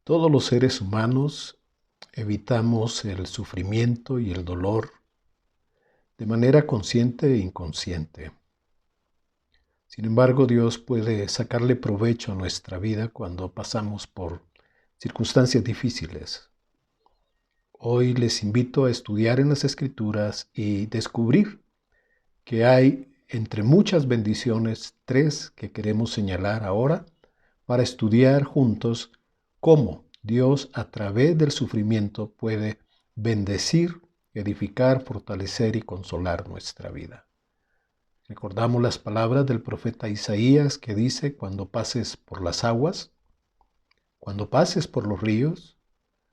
Todos los seres humanos evitamos el sufrimiento y el dolor de manera consciente e inconsciente. Sin embargo, Dios puede sacarle provecho a nuestra vida cuando pasamos por circunstancias difíciles. Hoy les invito a estudiar en las Escrituras y descubrir que hay entre muchas bendiciones tres que queremos señalar ahora para estudiar juntos cómo Dios a través del sufrimiento puede bendecir, edificar, fortalecer y consolar nuestra vida. Recordamos las palabras del profeta Isaías que dice: cuando pases por las aguas, cuando pases por los ríos,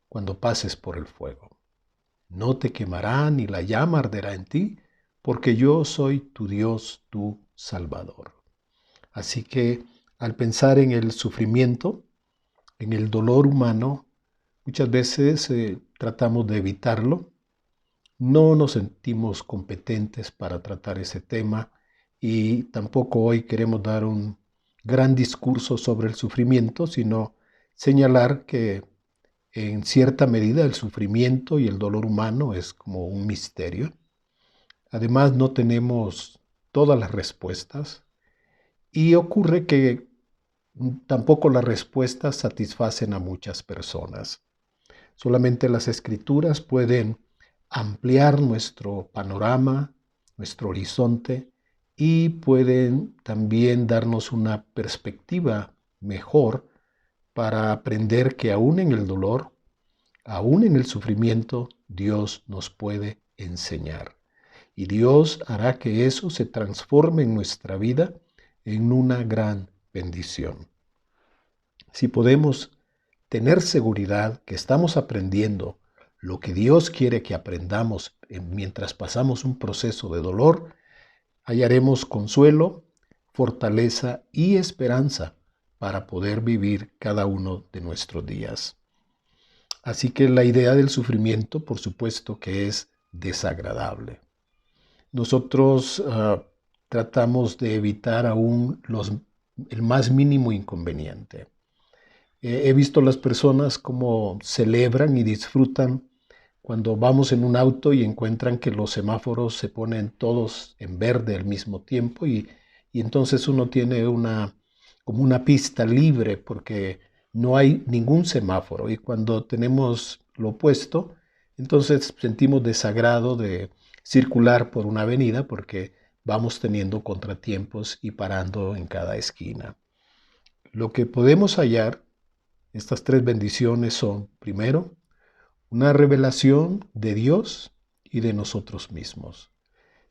cuando pases por el fuego, no te quemará ni la llama arderá en ti, porque yo soy tu Dios, tu Salvador. Así que al pensar en el sufrimiento, en el dolor humano, muchas veces tratamos de evitarlo. No nos sentimos competentes para tratar ese tema y tampoco hoy queremos dar un gran discurso sobre el sufrimiento, sino señalar que en cierta medida el sufrimiento y el dolor humano es como un misterio. Además, no tenemos todas las respuestas y ocurre que tampoco las respuestas satisfacen a muchas personas. Solamente las Escrituras pueden ampliar nuestro panorama, nuestro horizonte, y pueden también darnos una perspectiva mejor para aprender que aún en el dolor, aún en el sufrimiento, Dios nos puede enseñar. Y Dios hará que eso se transforme en nuestra vida en una gran bendición. Si podemos tener seguridad que estamos aprendiendo lo que Dios quiere que aprendamos mientras pasamos un proceso de dolor, hallaremos consuelo, fortaleza y esperanza para poder vivir cada uno de nuestros días. Así que la idea del sufrimiento, por supuesto que es desagradable. Nosotros tratamos de evitar aún el más mínimo inconveniente. He visto las personas como celebran y disfrutan cuando vamos en un auto y encuentran que los semáforos se ponen todos en verde al mismo tiempo y entonces uno tiene como una pista libre porque no hay ningún semáforo, y cuando tenemos lo opuesto, entonces sentimos desagrado de circular por una avenida porque vamos teniendo contratiempos y parando en cada esquina. Lo que podemos hallar, estas tres bendiciones son: primero, una revelación de Dios y de nosotros mismos.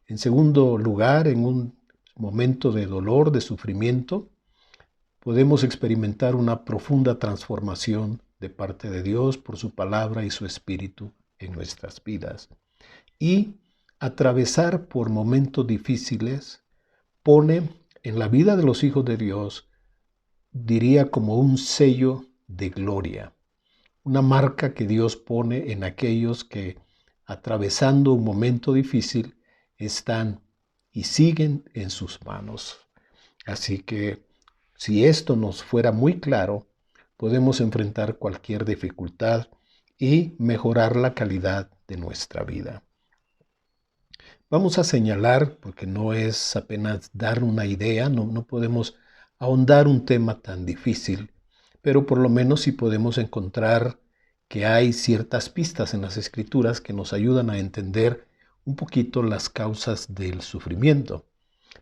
En segundo lugar, en un momento de dolor, de sufrimiento, podemos experimentar una profunda transformación de parte de Dios por su palabra y su espíritu en nuestras vidas. Y atravesar por momentos difíciles pone en la vida de los hijos de Dios, diría, como un sello de gloria, una marca que Dios pone en aquellos que, atravesando un momento difícil, están y siguen en sus manos. Así que, si esto nos fuera muy claro, podemos enfrentar cualquier dificultad y mejorar la calidad de nuestra vida. Vamos a señalar, porque no es apenas dar una idea, no podemos ahondar un tema tan difícil, pero por lo menos sí podemos encontrar que hay ciertas pistas en las Escrituras que nos ayudan a entender un poquito las causas del sufrimiento.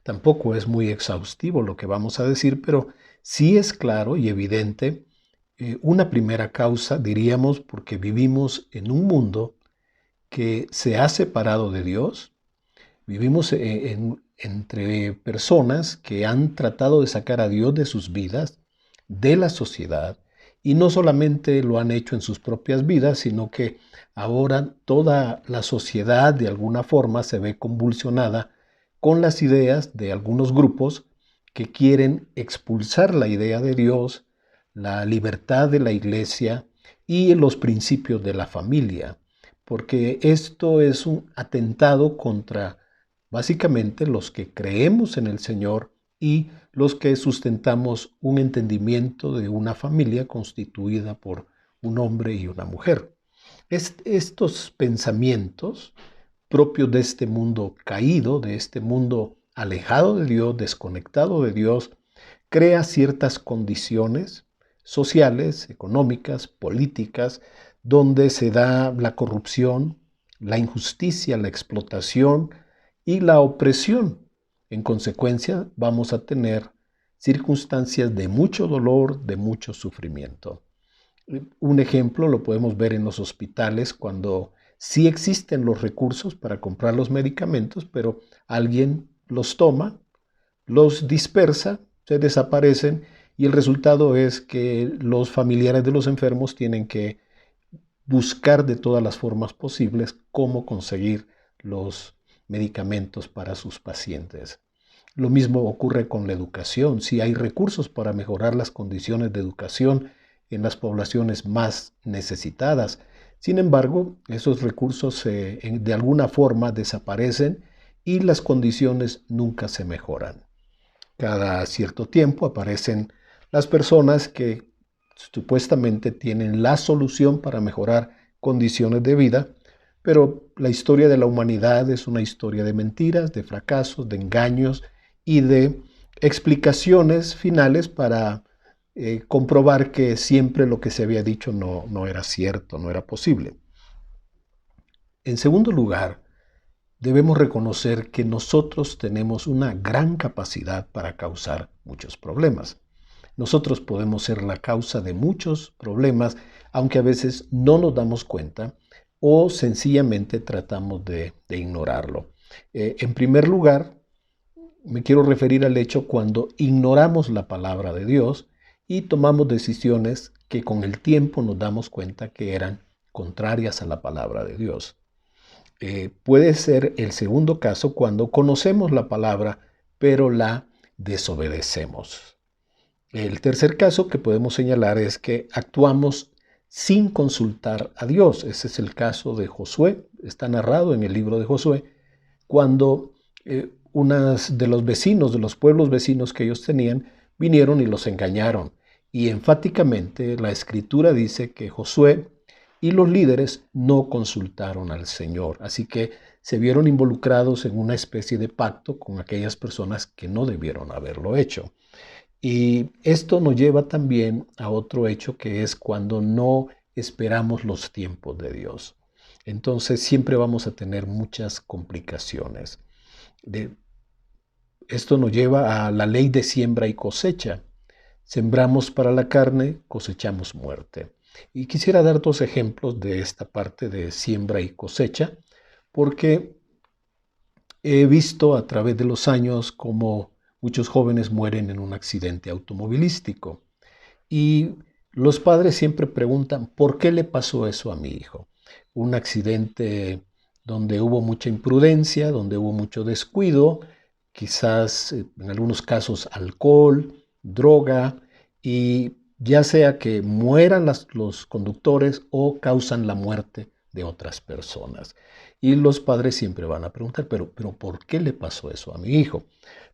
Tampoco es muy exhaustivo lo que vamos a decir, pero sí es claro y evidente una primera causa, diríamos, porque vivimos en un mundo que se ha separado de Dios. Vivimos entre personas que han tratado de sacar a Dios de sus vidas, de la sociedad, y no solamente lo han hecho en sus propias vidas, sino que ahora toda la sociedad de alguna forma se ve convulsionada con las ideas de algunos grupos que quieren expulsar la idea de Dios, la libertad de la iglesia y los principios de la familia, porque esto es un atentado contra básicamente los que creemos en el Señor y los que sustentamos un entendimiento de una familia constituida por un hombre y una mujer. Estos pensamientos propios de este mundo caído, de este mundo alejado de Dios, desconectado de Dios, crea ciertas condiciones sociales, económicas, políticas, donde se da la corrupción, la injusticia, la explotación y la opresión. En consecuencia, vamos a tener circunstancias de mucho dolor, de mucho sufrimiento. Un ejemplo lo podemos ver en los hospitales cuando sí existen los recursos para comprar los medicamentos, pero alguien los toma, los dispersa, se desaparecen y el resultado es que los familiares de los enfermos tienen que buscar de todas las formas posibles cómo conseguir los medicamentos para sus pacientes. Lo mismo ocurre con la educación. Si hay recursos para mejorar las condiciones de educación en las poblaciones más necesitadas, sin embargo, esos recursos de alguna forma desaparecen y las condiciones nunca se mejoran. Cada cierto tiempo aparecen las personas que supuestamente tienen la solución para mejorar condiciones de vida, pero la historia de la humanidad es una historia de mentiras, de fracasos, de engaños y de explicaciones finales para comprobar que siempre lo que se había dicho no era cierto, no era posible. En segundo lugar, debemos reconocer que nosotros tenemos una gran capacidad para causar muchos problemas. Nosotros podemos ser la causa de muchos problemas, aunque a veces no nos damos cuenta o sencillamente tratamos de ignorarlo. En primer lugar, me quiero referir al hecho cuando ignoramos la palabra de Dios y tomamos decisiones que con el tiempo nos damos cuenta que eran contrarias a la palabra de Dios. Puede ser el segundo caso cuando conocemos la palabra, pero la desobedecemos. El tercer caso que podemos señalar es que actuamos sin consultar a Dios. Ese es el caso de Josué, está narrado en el libro de Josué, cuando unas de los vecinos, de los pueblos vecinos que ellos tenían, vinieron y los engañaron. Y enfáticamente la escritura dice que Josué y los líderes no consultaron al Señor. Así que se vieron involucrados en una especie de pacto con aquellas personas que no debieron haberlo hecho. Y esto nos lleva también a otro hecho que es cuando no esperamos los tiempos de Dios. Entonces siempre vamos a tener muchas complicaciones. Esto nos lleva a la ley de siembra y cosecha. Sembramos para la carne, cosechamos muerte. Y quisiera dar dos ejemplos de esta parte de siembra y cosecha, porque he visto a través de los años cómo muchos jóvenes mueren en un accidente automovilístico. Y los padres siempre preguntan, ¿por qué le pasó eso a mi hijo? Un accidente donde hubo mucha imprudencia, donde hubo mucho descuido, quizás en algunos casos alcohol, droga, y ya sea que mueran los conductores o causan la muerte de otras personas. Y los padres siempre van a preguntar, pero ¿por qué le pasó eso a mi hijo?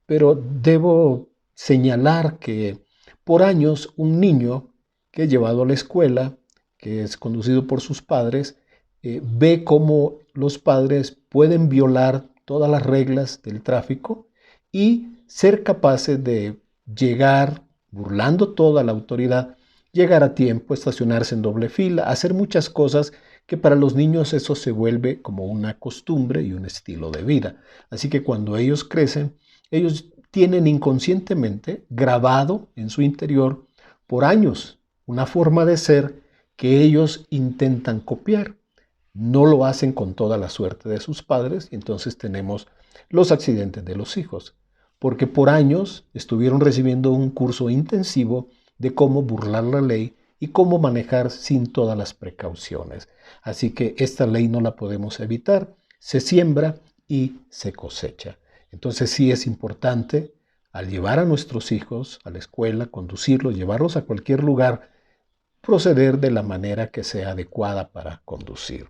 Pero debo señalar que por años un niño que es llevado a la escuela, que es conducido por sus padres, ve cómo los padres pueden violar todas las reglas del tráfico y ser capaces de llegar, burlando toda la autoridad, llegar a tiempo, estacionarse en doble fila, hacer muchas cosas que para los niños eso se vuelve como una costumbre y un estilo de vida. Así que cuando ellos crecen, ellos tienen inconscientemente grabado en su interior por años una forma de ser que ellos intentan copiar. No lo hacen con toda la suerte de sus padres y entonces tenemos los accidentes de los hijos, porque por años estuvieron recibiendo un curso intensivo de cómo burlar la ley y cómo manejar sin todas las precauciones. Así que esta ley no la podemos evitar, se siembra y se cosecha. Entonces sí es importante, al llevar a nuestros hijos a la escuela, conducirlos, llevarlos a cualquier lugar, proceder de la manera que sea adecuada para conducir.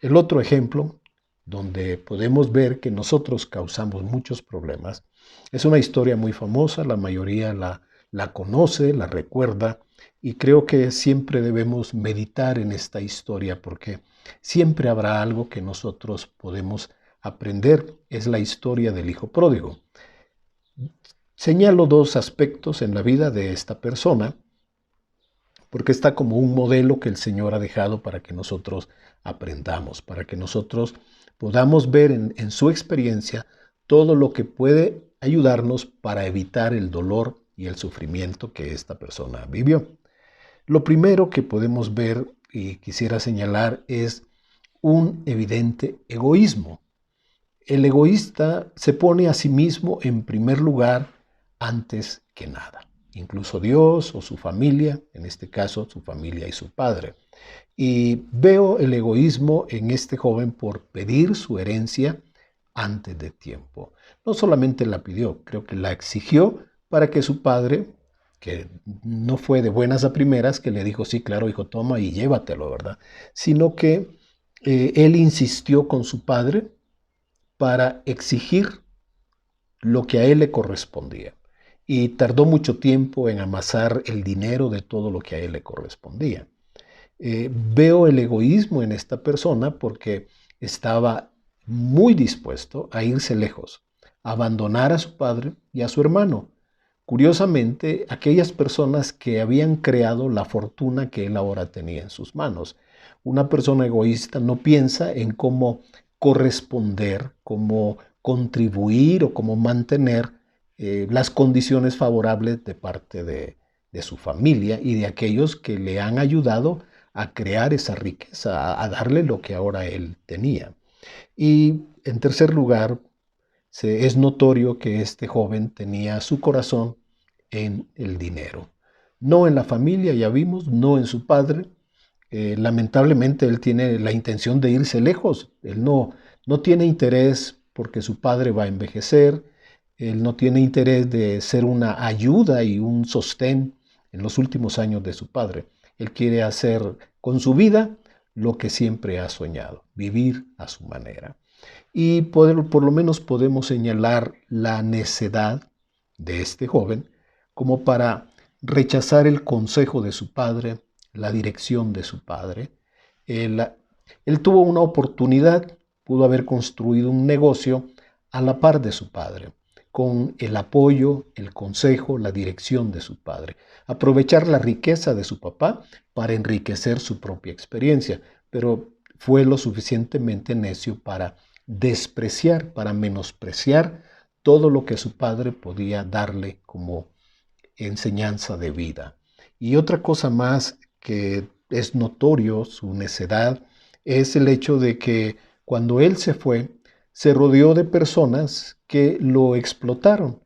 El otro ejemplo, donde podemos ver que nosotros causamos muchos problemas, Es una historia muy famosa, la mayoría la conoce, la recuerda, y creo que siempre debemos meditar en esta historia porque siempre habrá algo que nosotros podemos aprender. Es la historia del hijo pródigo. Señalo dos aspectos en la vida de esta persona porque está como un modelo que el Señor ha dejado para que nosotros aprendamos, para que nosotros podamos ver en su experiencia todo lo que puede ayudarnos para evitar el dolor y el sufrimiento que esta persona vivió. Lo primero que podemos ver y quisiera señalar es un evidente egoísmo. El egoísta se pone a sí mismo en primer lugar antes que nada, incluso Dios o su familia, en este caso su familia y su padre. Y veo el egoísmo en este joven por pedir su herencia antes de tiempo. No solamente la pidió, creo que la exigió para que su padre, que no fue de buenas a primeras, que le dijo, sí, claro, hijo, toma y llévatelo, ¿verdad? Sino que él insistió con su padre para exigir lo que a él le correspondía. Y tardó mucho tiempo en amasar el dinero de todo lo que a él le correspondía. Veo el egoísmo en esta persona porque estaba muy dispuesto a irse lejos, a abandonar a su padre y a su hermano. Curiosamente, aquellas personas que habían creado la fortuna que él ahora tenía en sus manos. Una persona egoísta no piensa en cómo corresponder, cómo contribuir o cómo mantener las condiciones favorables de parte de su familia y de aquellos que le han ayudado a crear esa riqueza, a darle lo que ahora él tenía. Y en tercer lugar, es notorio que este joven tenía su corazón en el dinero. No en la familia, ya vimos, no en su padre. Lamentablemente él tiene la intención de irse lejos. Él no tiene interés porque su padre va a envejecer. Él no tiene interés de ser una ayuda y un sostén en los últimos años de su padre. Él quiere hacer con su vida lo que siempre ha soñado, vivir a su manera. Y por lo menos podemos señalar la necedad de este joven como para rechazar el consejo de su padre, la dirección de su padre. Él tuvo una oportunidad, pudo haber construido un negocio a la par de su padre, con el apoyo, el consejo, la dirección de su padre. Aprovechar la riqueza de su papá para enriquecer su propia experiencia, pero fue lo suficientemente necio para despreciar, para menospreciar todo lo que su padre podía darle como enseñanza de vida. Y otra cosa más que es notorio su necedad es el hecho de que cuando él se fue, se rodeó de personas que lo explotaron,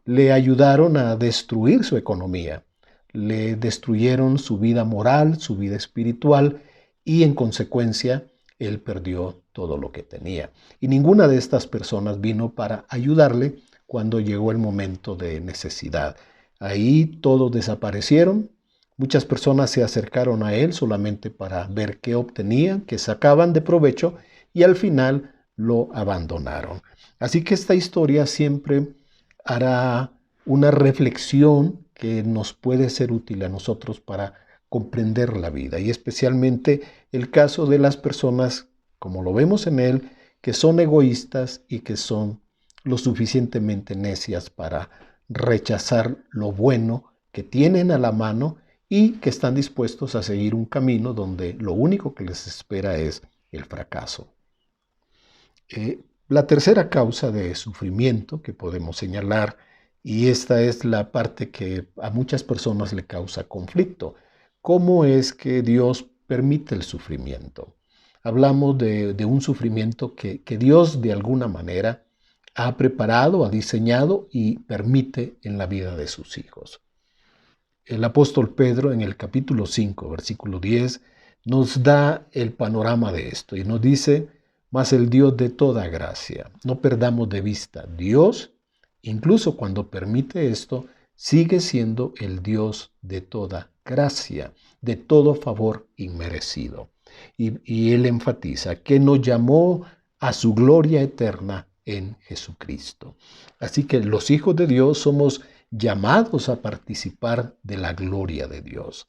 le ayudaron a destruir su economía, le destruyeron su vida moral, su vida espiritual y en consecuencia él perdió todo lo que tenía. Y ninguna de estas personas vino para ayudarle cuando llegó el momento de necesidad. Ahí todos desaparecieron. Muchas personas se acercaron a él solamente para ver qué obtenían, qué sacaban de provecho y al final lo abandonaron. Así que esta historia siempre hará una reflexión que nos puede ser útil a nosotros para comprender la vida y especialmente el caso de las personas, como lo vemos en él, que son egoístas y que son lo suficientemente necias para rechazar lo bueno que tienen a la mano y que están dispuestos a seguir un camino donde lo único que les espera es el fracaso. La tercera causa de sufrimiento que podemos señalar, y esta es la parte que a muchas personas le causa conflicto, ¿cómo es que Dios permite el sufrimiento? Hablamos de un sufrimiento que Dios de alguna manera ha preparado, ha diseñado y permite en la vida de sus hijos. El apóstol Pedro en el capítulo 5, versículo 10, nos da el panorama de esto y nos dice, mas el Dios de toda gracia, no perdamos de vista, Dios, incluso cuando permite esto, sigue siendo el Dios de toda gracia, de todo favor inmerecido. Y él enfatiza que nos llamó a su gloria eterna en Jesucristo. Así que los hijos de Dios somos llamados a participar de la gloria de Dios.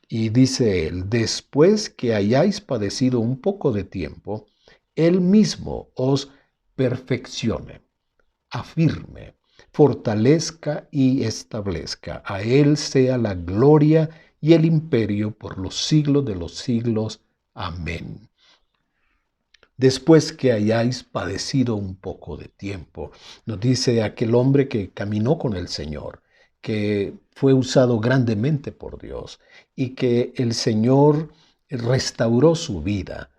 Y dice él, después que hayáis padecido un poco de tiempo, Él mismo os perfeccione, afirme, fortalezca y establezca. A Él sea la gloria y el imperio por los siglos de los siglos. Amén. Después que hayáis padecido un poco de tiempo, nos dice aquel hombre que caminó con el Señor, que fue usado grandemente por Dios y que el Señor restauró su vida.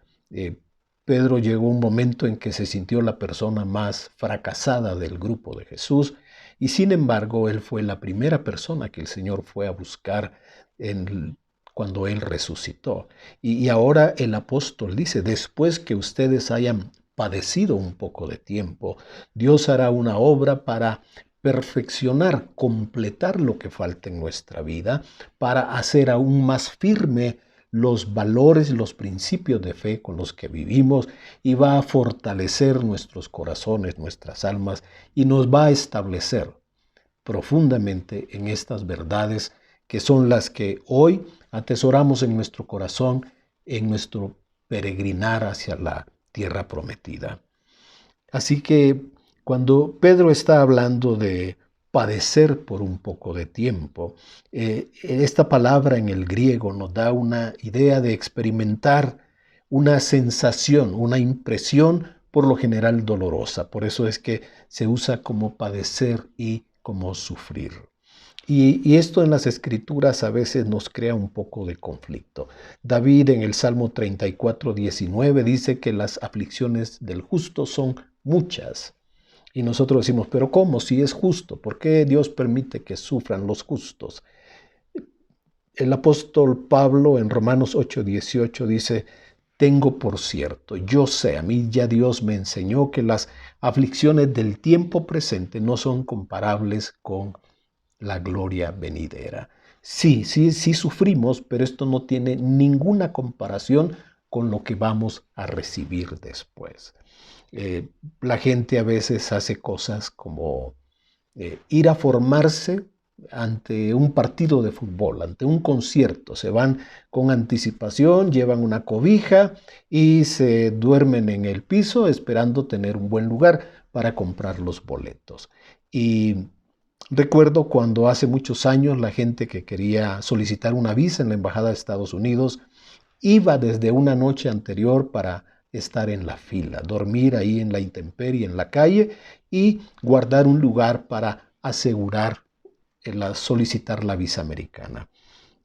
Pedro llegó a un momento en que se sintió la persona más fracasada del grupo de Jesús y sin embargo él fue la primera persona que el Señor fue a buscar cuando Él resucitó. Y ahora el apóstol dice, después que ustedes hayan padecido un poco de tiempo, Dios hará una obra para perfeccionar, completar lo que falta en nuestra vida, para hacer aún más firme los valores y los principios de fe con los que vivimos y va a fortalecer nuestros corazones, nuestras almas y nos va a establecer profundamente en estas verdades que son las que hoy atesoramos en nuestro corazón, en nuestro peregrinar hacia la tierra prometida. Así que cuando Pedro está hablando de padecer por un poco de tiempo, esta palabra en el griego nos da una idea de experimentar una sensación, una impresión por lo general dolorosa. Por eso es que se usa como padecer y como sufrir. Y esto en las escrituras a veces nos crea un poco de conflicto. David en el Salmo 34:19 dice que las aflicciones del justo son muchas. Y nosotros decimos, pero ¿cómo? Si es justo, ¿por qué Dios permite que sufran los justos? El apóstol Pablo en Romanos 8:18 dice, tengo por cierto, yo sé, a mí ya Dios me enseñó que las aflicciones del tiempo presente no son comparables con la gloria venidera. Sí sufrimos, pero esto no tiene ninguna comparación con lo que vamos a recibir después. La gente a veces hace cosas como ir a formarse ante un partido de fútbol, ante un concierto. Se van con anticipación, llevan una cobija y se duermen en el piso esperando tener un buen lugar para comprar los boletos. Y recuerdo cuando hace muchos años la gente que quería solicitar una visa en la Embajada de Estados Unidos iba desde una noche anterior para estar en la fila, dormir ahí en la intemperie, en la calle y guardar un lugar para asegurar solicitar la visa americana.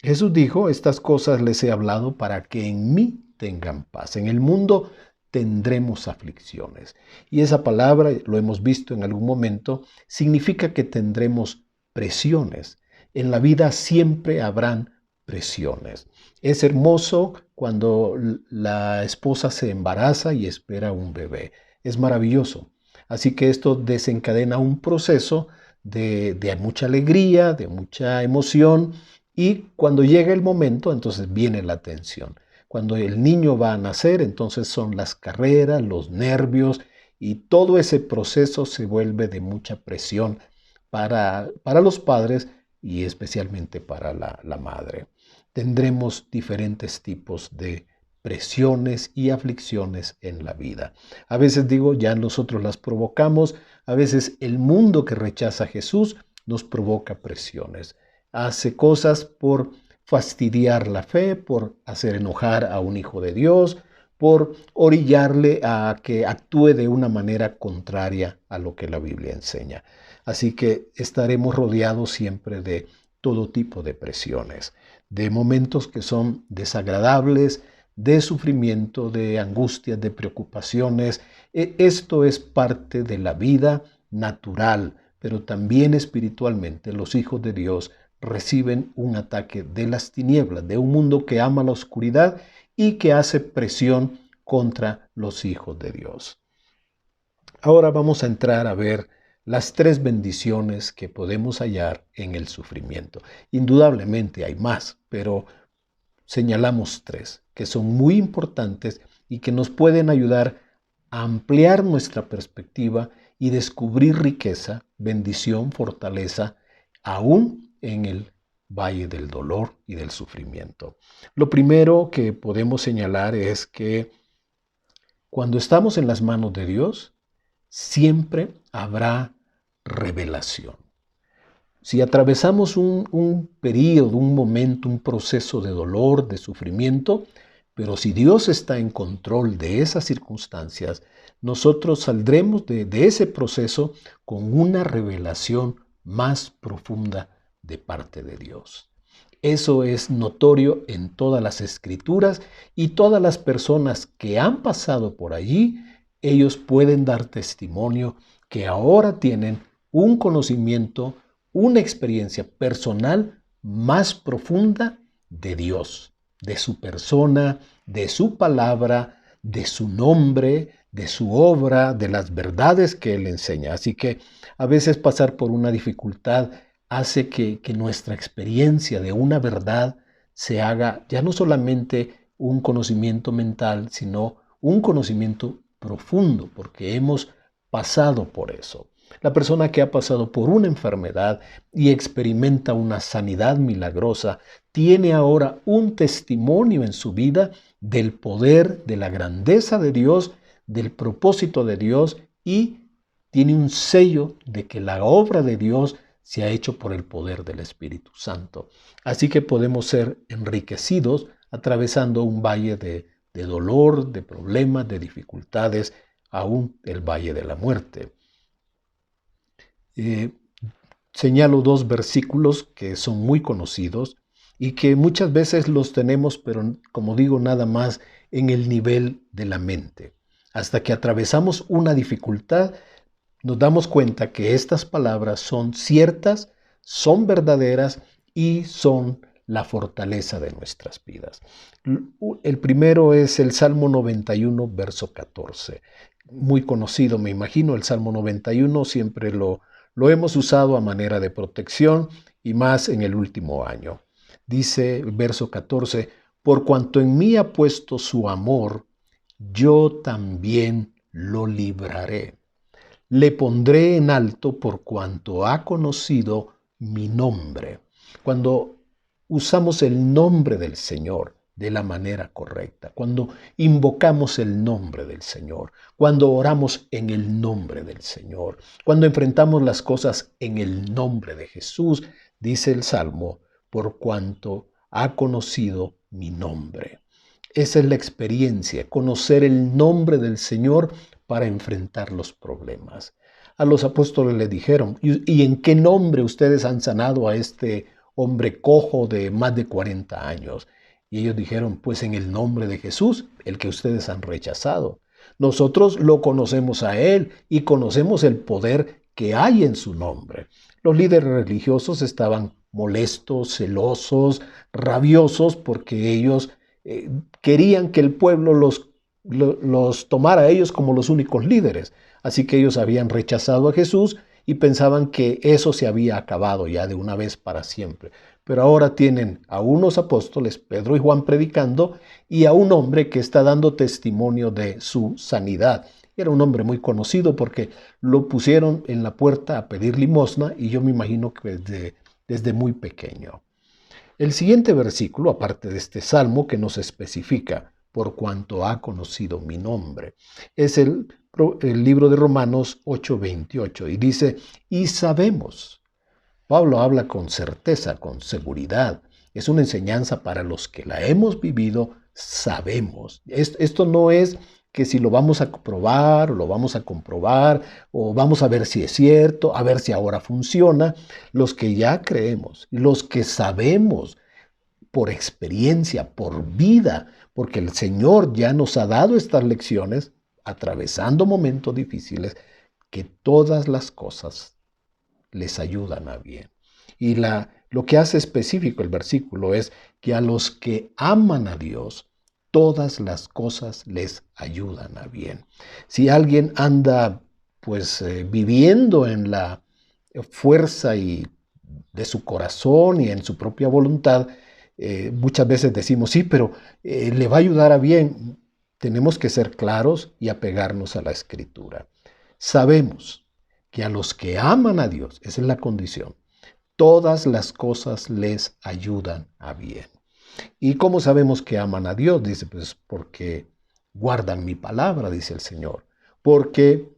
Jesús dijo, estas cosas les he hablado para que en mí tengan paz. En el mundo tendremos aflicciones. Y esa palabra, lo hemos visto en algún momento, significa que tendremos presiones. En la vida siempre habrán presiones. Es hermoso cuando la esposa se embaraza y espera un bebé. Es maravilloso. Así que esto desencadena un proceso de mucha alegría, de mucha emoción, y cuando llega el momento, entonces viene la tensión. Cuando el niño va a nacer, entonces son las carreras, los nervios, y todo ese proceso se vuelve de mucha presión para los padres y especialmente para la madre. Tendremos diferentes tipos de presiones y aflicciones en la vida. A veces digo, ya nosotros las provocamos, a veces el mundo que rechaza a Jesús nos provoca presiones. Hace cosas por fastidiar la fe, por hacer enojar a un hijo de Dios, por orillarle a que actúe de una manera contraria a lo que la Biblia enseña. Así que estaremos rodeados siempre de todo tipo de presiones, de momentos que son desagradables, de sufrimiento, de angustias, de preocupaciones. Esto es parte de la vida natural, pero también espiritualmente los hijos de Dios reciben un ataque de las tinieblas, de un mundo que ama la oscuridad y que hace presión contra los hijos de Dios. Ahora vamos a entrar a ver las tres bendiciones que podemos hallar en el sufrimiento. Indudablemente hay más, pero señalamos tres que son muy importantes y que nos pueden ayudar a ampliar nuestra perspectiva y descubrir riqueza, bendición, fortaleza, aún en el valle del dolor y del sufrimiento. Lo primero que podemos señalar es que cuando estamos en las manos de Dios, siempre habrá revelación. Si atravesamos un periodo, un momento, un proceso de dolor, de sufrimiento, pero si Dios está en control de esas circunstancias, nosotros saldremos de ese proceso con una revelación más profunda de parte de Dios. Eso es notorio en todas las escrituras y todas las personas que han pasado por allí, ellos pueden dar testimonio que ahora tienen un conocimiento, una experiencia personal más profunda de Dios, de su persona, de su palabra, de su nombre, de su obra, de las verdades que Él enseña. Así que a veces pasar por una dificultad hace que nuestra experiencia de una verdad se haga ya no solamente un conocimiento mental, sino un conocimiento profundo, porque hemos pasado por eso. La persona que ha pasado por una enfermedad y experimenta una sanidad milagrosa, tiene ahora un testimonio en su vida del poder, de la grandeza de Dios, del propósito de Dios y tiene un sello de que la obra de Dios se ha hecho por el poder del Espíritu Santo. Así que podemos ser enriquecidos atravesando un valle de dolor, de problemas, de dificultades, aún el valle de la muerte. Señalo dos versículos que son muy conocidos y que muchas veces los tenemos, pero como digo, nada más en el nivel de la mente. Hasta que atravesamos una dificultad, nos damos cuenta que estas palabras son ciertas, son verdaderas y son la fortaleza de nuestras vidas. El primero es el Salmo 91, verso 14. Muy conocido, me imagino, el Salmo 91 siempre lo hemos usado a manera de protección y más en el último año. Dice el verso 14, por cuanto en mí ha puesto su amor, yo también lo libraré. Le pondré en alto por cuanto ha conocido mi nombre. Cuando usamos el nombre del Señor de la manera correcta, cuando invocamos el nombre del Señor, cuando oramos en el nombre del Señor, cuando enfrentamos las cosas en el nombre de Jesús, dice el Salmo, por cuanto ha conocido mi nombre. Esa es la experiencia, conocer el nombre del Señor para enfrentar los problemas. A los apóstoles les dijeron, ¿y en qué nombre ustedes han sanado a este hombre cojo de más de 40 años? Y ellos dijeron, pues en el nombre de Jesús, el que ustedes han rechazado. Nosotros lo conocemos a Él y conocemos el poder que hay en su nombre. Los líderes religiosos estaban molestos, celosos, rabiosos, porque ellos querían que el pueblo los tomara a ellos como los únicos líderes. Así que ellos habían rechazado a Jesús y pensaban que eso se había acabado ya de una vez para siempre. Pero ahora tienen a unos apóstoles, Pedro y Juan, predicando y a un hombre que está dando testimonio de su sanidad. Era un hombre muy conocido porque lo pusieron en la puerta a pedir limosna y yo me imagino que desde muy pequeño. El siguiente versículo, aparte de este salmo que nos especifica por cuanto ha conocido mi nombre, es el libro de Romanos 8:28 y dice, y sabemos. Pablo habla con certeza, con seguridad. Es una enseñanza para los que la hemos vivido, sabemos. Esto no es que si lo vamos a probar o lo vamos a comprobar o vamos a ver si es cierto, a ver si ahora funciona. Los que ya creemos, los que sabemos por experiencia, por vida, porque el Señor ya nos ha dado estas lecciones atravesando momentos difíciles, que todas las cosas les ayudan a bien. Y lo que hace específico el versículo es que a los que aman a Dios, todas las cosas les ayudan a bien. Si alguien anda viviendo en la fuerza y de su corazón y en su propia voluntad, muchas veces decimos, sí, pero le va a ayudar a bien. tenemos que ser claros y apegarnos a la Escritura. Sabemos que a los que aman a Dios, esa es la condición, todas las cosas les ayudan a bien. ¿Y cómo sabemos que aman a Dios? Dice, pues porque guardan mi palabra, dice el Señor, porque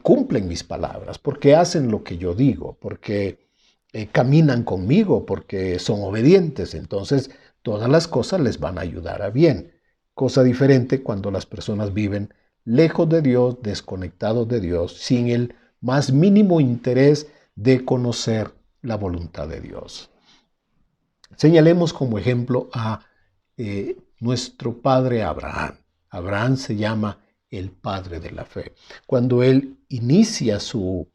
cumplen mis palabras, porque hacen lo que yo digo, porque caminan conmigo, porque son obedientes. Entonces, todas las cosas les van a ayudar a bien. Cosa diferente cuando las personas viven lejos de Dios, desconectados de Dios, sin el más mínimo interés de conocer la voluntad de Dios. Señalemos como ejemplo a nuestro padre Abraham. Abraham se llama el padre de la fe. Cuando él inicia su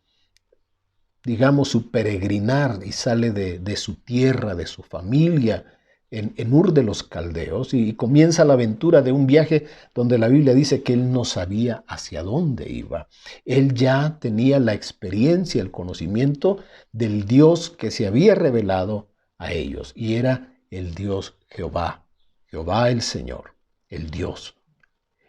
peregrinar y sale de su tierra, de su familia, en Ur de los Caldeos, y comienza la aventura de un viaje donde la Biblia dice que él no sabía hacia dónde iba. Él ya tenía la experiencia, el conocimiento del Dios que se había revelado a ellos, y era el Dios Jehová, Jehová el Señor, el Dios.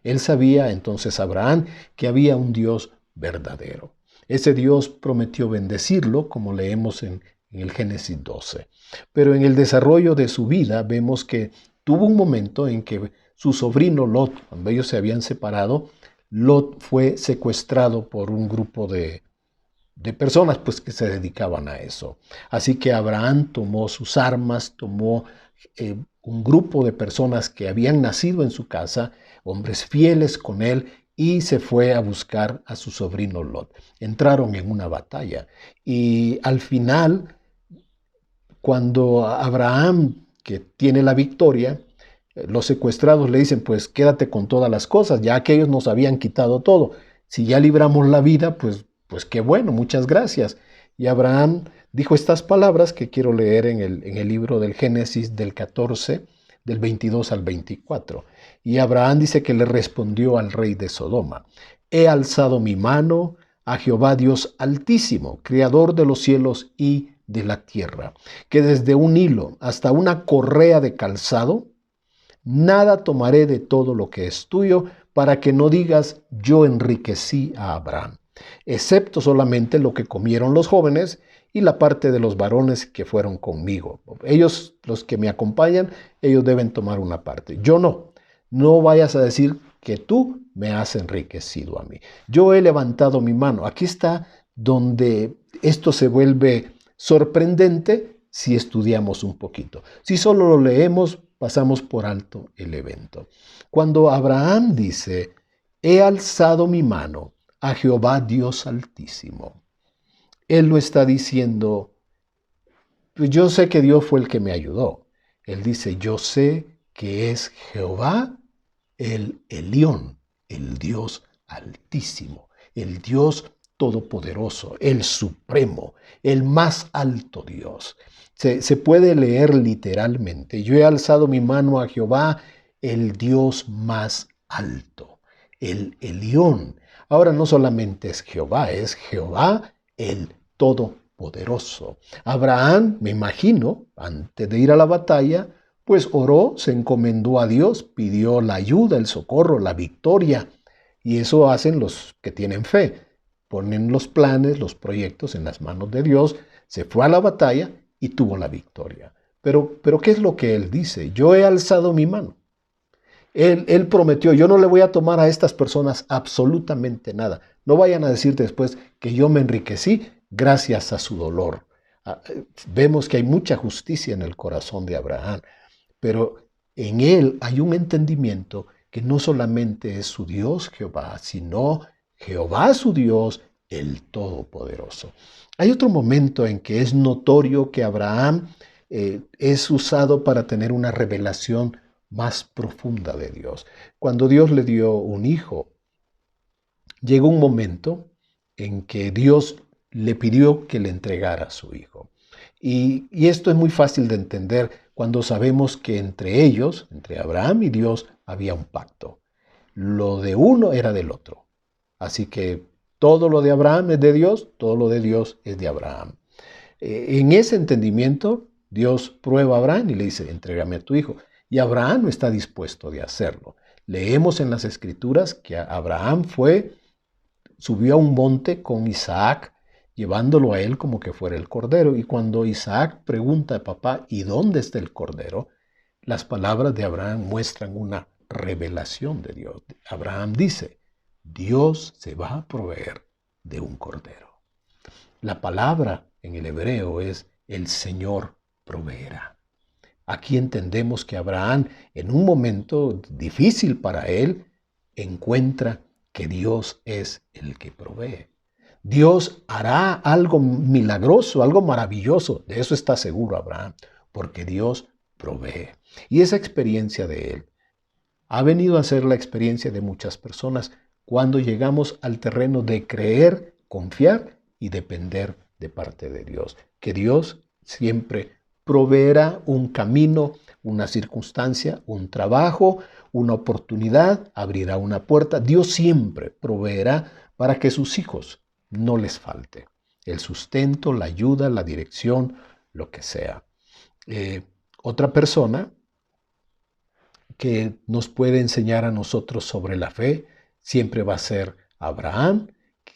Él sabía entonces, Abraham, que había un Dios verdadero. Ese Dios prometió bendecirlo, como leemos en el Génesis 12. Pero en el desarrollo de su vida vemos que tuvo un momento en que su sobrino Lot, cuando ellos se habían separado, Lot fue secuestrado por un grupo de personas pues, que se dedicaban a eso. Así que Abraham tomó sus armas, tomó un grupo de personas que habían nacido en su casa, hombres fieles con él, y se fue a buscar a su sobrino Lot. Entraron en una batalla y al final, cuando Abraham, que tiene la victoria, los secuestrados le dicen, pues quédate con todas las cosas, ya que ellos nos habían quitado todo. Si ya libramos la vida, pues qué bueno, muchas gracias. Y Abraham dijo estas palabras que quiero leer en el libro del Génesis del 14, del 22 al 24. Y Abraham dice que le respondió al rey de Sodoma: he alzado mi mano a Jehová Dios Altísimo, Creador de los cielos y de la tierra, que desde un hilo hasta una correa de calzado, nada tomaré de todo lo que es tuyo, para que no digas, yo enriquecí a Abraham, excepto solamente lo que comieron los jóvenes y la parte de los varones que fueron conmigo. Ellos, los que me acompañan, ellos deben tomar una parte. Yo no. No vayas a decir que tú me has enriquecido a mí. Yo he levantado mi mano. Aquí está donde esto se vuelve sorprendente si estudiamos un poquito. Si solo lo leemos, pasamos por alto el evento. Cuando Abraham dice, he alzado mi mano a Jehová Dios Altísimo, él lo está diciendo, pues yo sé que Dios fue el que me ayudó. Él dice, yo sé que es Jehová el Elión, el Dios Altísimo, el Dios Todopoderoso, el Supremo, el más alto Dios. Se puede leer literalmente, yo he alzado mi mano a Jehová, el Dios más alto, el Elión. Ahora no solamente es Jehová el Todopoderoso. Abraham, me imagino, antes de ir a la batalla, pues oró, se encomendó a Dios, pidió la ayuda, el socorro, la victoria. Y eso hacen los que tienen fe. Ponen los planes, los proyectos en las manos de Dios, se fue a la batalla y tuvo la victoria. Pero ¿qué es lo que él dice? Yo he alzado mi mano. Él prometió, yo no le voy a tomar a estas personas absolutamente nada. No vayan a decir después que yo me enriquecí gracias a su dolor. Vemos que hay mucha justicia en el corazón de Abraham, pero en él hay un entendimiento que no solamente es su Dios Jehová, sino Jehová su Dios, el Todopoderoso. Hay otro momento en que es notorio que Abraham es usado para tener una revelación más profunda de Dios. Cuando Dios le dio un hijo, llegó un momento en que Dios le pidió que le entregara a su hijo. Y esto es muy fácil de entender cuando sabemos que entre ellos, entre Abraham y Dios, había un pacto. Lo de uno era del otro. Así que todo lo de Abraham es de Dios, todo lo de Dios es de Abraham. En ese entendimiento, Dios prueba a Abraham y le dice, entrégame a tu hijo. Y Abraham no está dispuesto de hacerlo. Leemos en las Escrituras que Abraham subió a un monte con Isaac, llevándolo a él como que fuera el cordero. Y cuando Isaac pregunta a papá, ¿y dónde está el cordero? Las palabras de Abraham muestran una revelación de Dios. Abraham dice, Dios se va a proveer de un cordero. La palabra en el hebreo es el Señor proveerá. Aquí entendemos que Abraham, en un momento difícil para él, encuentra que Dios es el que provee. Dios hará algo milagroso, algo maravilloso. De eso está seguro Abraham, porque Dios provee. Y esa experiencia de él ha venido a ser la experiencia de muchas personas cuando llegamos al terreno de creer, confiar y depender de parte de Dios. Que Dios siempre proveerá un camino, una circunstancia, un trabajo, una oportunidad, abrirá una puerta. Dios siempre proveerá para que sus hijos no les falte el sustento, la ayuda, la dirección, lo que sea. Otra persona que nos puede enseñar a nosotros sobre la fe siempre va a ser Abraham,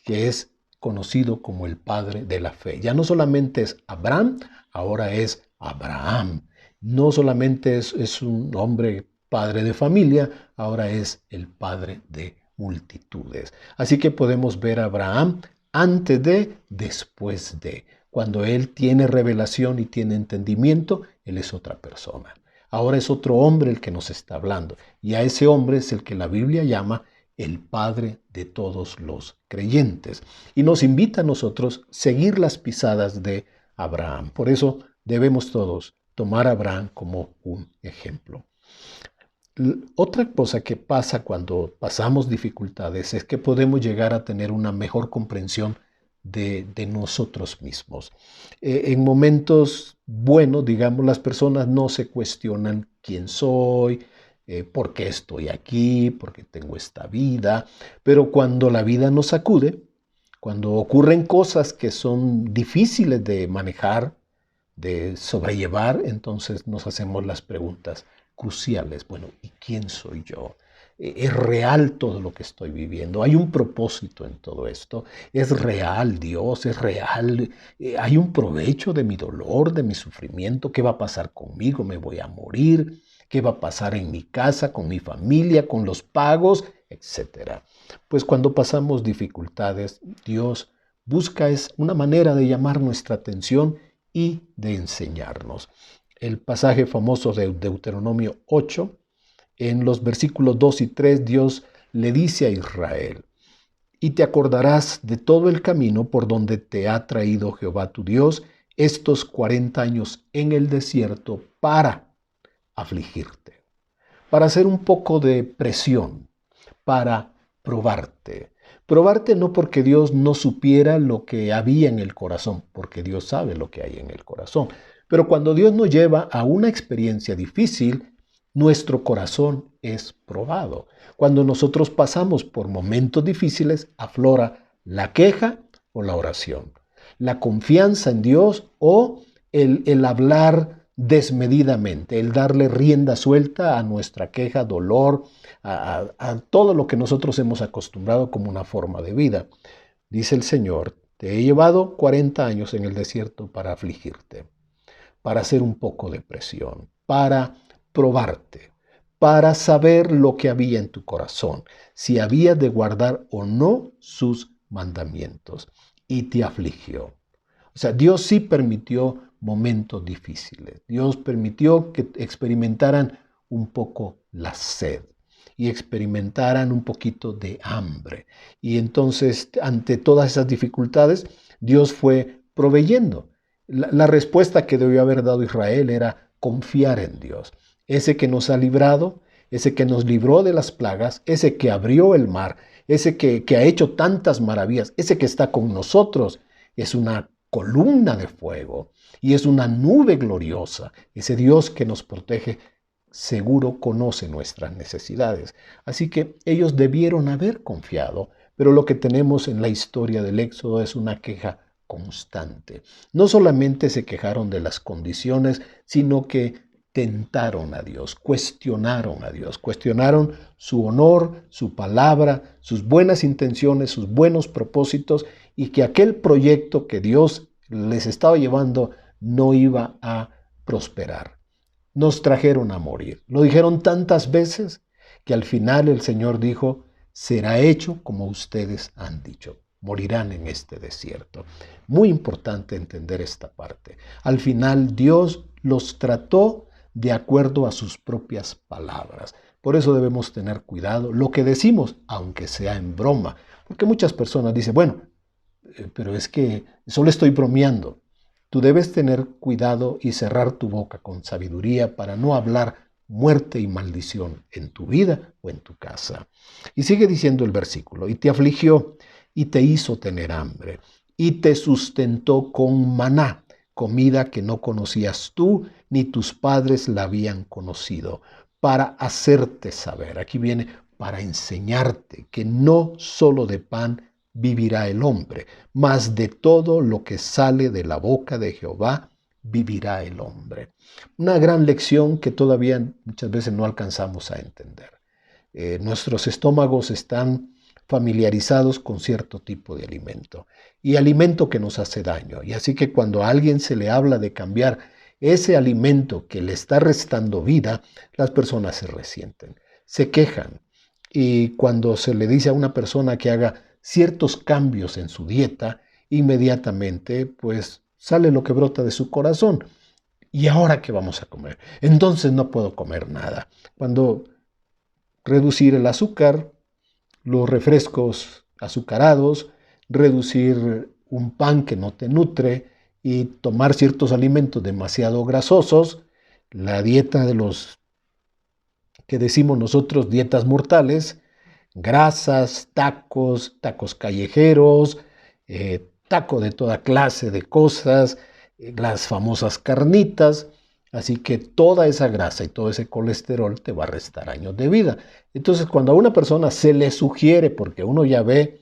que es conocido como el padre de la fe. Ya no solamente es Abraham, ahora es Abraham. No solamente es un hombre padre de familia, ahora es el padre de multitudes. Así que podemos ver a Abraham antes de, después de. Cuando él tiene revelación y tiene entendimiento, él es otra persona. Ahora es otro hombre el que nos está hablando. Y a ese hombre es el que la Biblia llama el Padre de todos los creyentes. Y nos invita a nosotros a seguir las pisadas de Abraham. Por eso debemos todos tomar a Abraham como un ejemplo. Otra cosa que pasa cuando pasamos dificultades es que podemos llegar a tener una mejor comprensión de nosotros mismos. En momentos buenos, digamos, las personas no se cuestionan quién soy, por qué estoy aquí, por qué tengo esta vida, pero cuando la vida nos sacude, cuando ocurren cosas que son difíciles de manejar, de sobrellevar, entonces nos hacemos las preguntas cruciales. Bueno, ¿y quién soy yo? ¿Es real todo lo que estoy viviendo? ¿Hay un propósito en todo esto? ¿Es real Dios? ¿Es real? ¿Hay un provecho de mi dolor, de mi sufrimiento? ¿Qué va a pasar conmigo? ¿Me voy a morir? ¿Qué va a pasar en mi casa, con mi familia, con los pagos, etcétera? Pues cuando pasamos dificultades, Dios busca una manera de llamar nuestra atención y de enseñarnos. El pasaje famoso de Deuteronomio 8, en los versículos 2 y 3, Dios le dice a Israel, y te acordarás de todo el camino por donde te ha traído Jehová tu Dios estos 40 años en el desierto para afligirte, para hacer un poco de presión, para probarte. Probarte no porque Dios no supiera lo que había en el corazón, porque Dios sabe lo que hay en el corazón. Pero cuando Dios nos lleva a una experiencia difícil, nuestro corazón es probado. Cuando nosotros pasamos por momentos difíciles, aflora la queja o la oración, la confianza en Dios o el hablar desmedidamente, el darle rienda suelta a nuestra queja, dolor, a todo lo que nosotros hemos acostumbrado como una forma de vida. Dice el Señor, te he llevado 40 años en el desierto para afligirte, para hacer un poco de presión, para probarte, para saber lo que había en tu corazón, si habías de guardar o no sus mandamientos, y te afligió. O sea, Dios sí permitió momentos difíciles. Dios permitió que experimentaran un poco la sed y experimentaran un poquito de hambre. Y entonces, ante todas esas dificultades, Dios fue proveyendo. La respuesta que debió haber dado Israel era confiar en Dios. Ese que nos ha librado, ese que nos libró de las plagas, ese que abrió el mar, ese que ha hecho tantas maravillas, ese que está con nosotros, es una columna de fuego y es una nube gloriosa. Ese Dios que nos protege seguro conoce nuestras necesidades. Así que ellos debieron haber confiado, pero lo que tenemos en la historia del Éxodo es una queja constante. No solamente se quejaron de las condiciones, sino que tentaron a Dios, cuestionaron su honor, su palabra, sus buenas intenciones, sus buenos propósitos, y que aquel proyecto que Dios les estaba llevando no iba a prosperar. Nos trajeron a morir. Lo dijeron tantas veces que al final el Señor dijo: será hecho como ustedes han dicho. Morirán en este desierto. Muy importante entender esta parte. Al final Dios los trató de acuerdo a sus propias palabras. Por eso debemos tener cuidado lo que decimos, aunque sea en broma. Porque muchas personas dicen: bueno, pero es que solo estoy bromeando. Tú debes tener cuidado y cerrar tu boca con sabiduría para no hablar muerte y maldición en tu vida o en tu casa. Y sigue diciendo el versículo: y te afligió y te hizo tener hambre y te sustentó con maná, comida que no conocías tú ni tus padres la habían conocido, para hacerte saber. Aquí viene: para enseñarte que no solo de pan vivirá el hombre, mas de todo lo que sale de la boca de Jehová vivirá el hombre. Una gran lección que todavía muchas veces no alcanzamos a entender. Nuestros estómagos están familiarizados con cierto tipo de alimento y alimento que nos hace daño. Y así que cuando a alguien se le habla de cambiar ese alimento que le está restando vida, las personas se resienten, se quejan. Y cuando se le dice a una persona que haga ciertos cambios en su dieta, inmediatamente pues sale lo que brota de su corazón. ¿Y ahora qué vamos a comer? Entonces no puedo comer nada. Cuando reducir el azúcar, los refrescos azucarados, reducir un pan que no te nutre y tomar ciertos alimentos demasiado grasosos, la dieta de los que decimos nosotros dietas mortales, grasas, tacos callejeros, taco de toda clase de cosas, las famosas carnitas. Así que toda esa grasa y todo ese colesterol te va a restar años de vida. Entonces, cuando a una persona se le sugiere, porque uno ya ve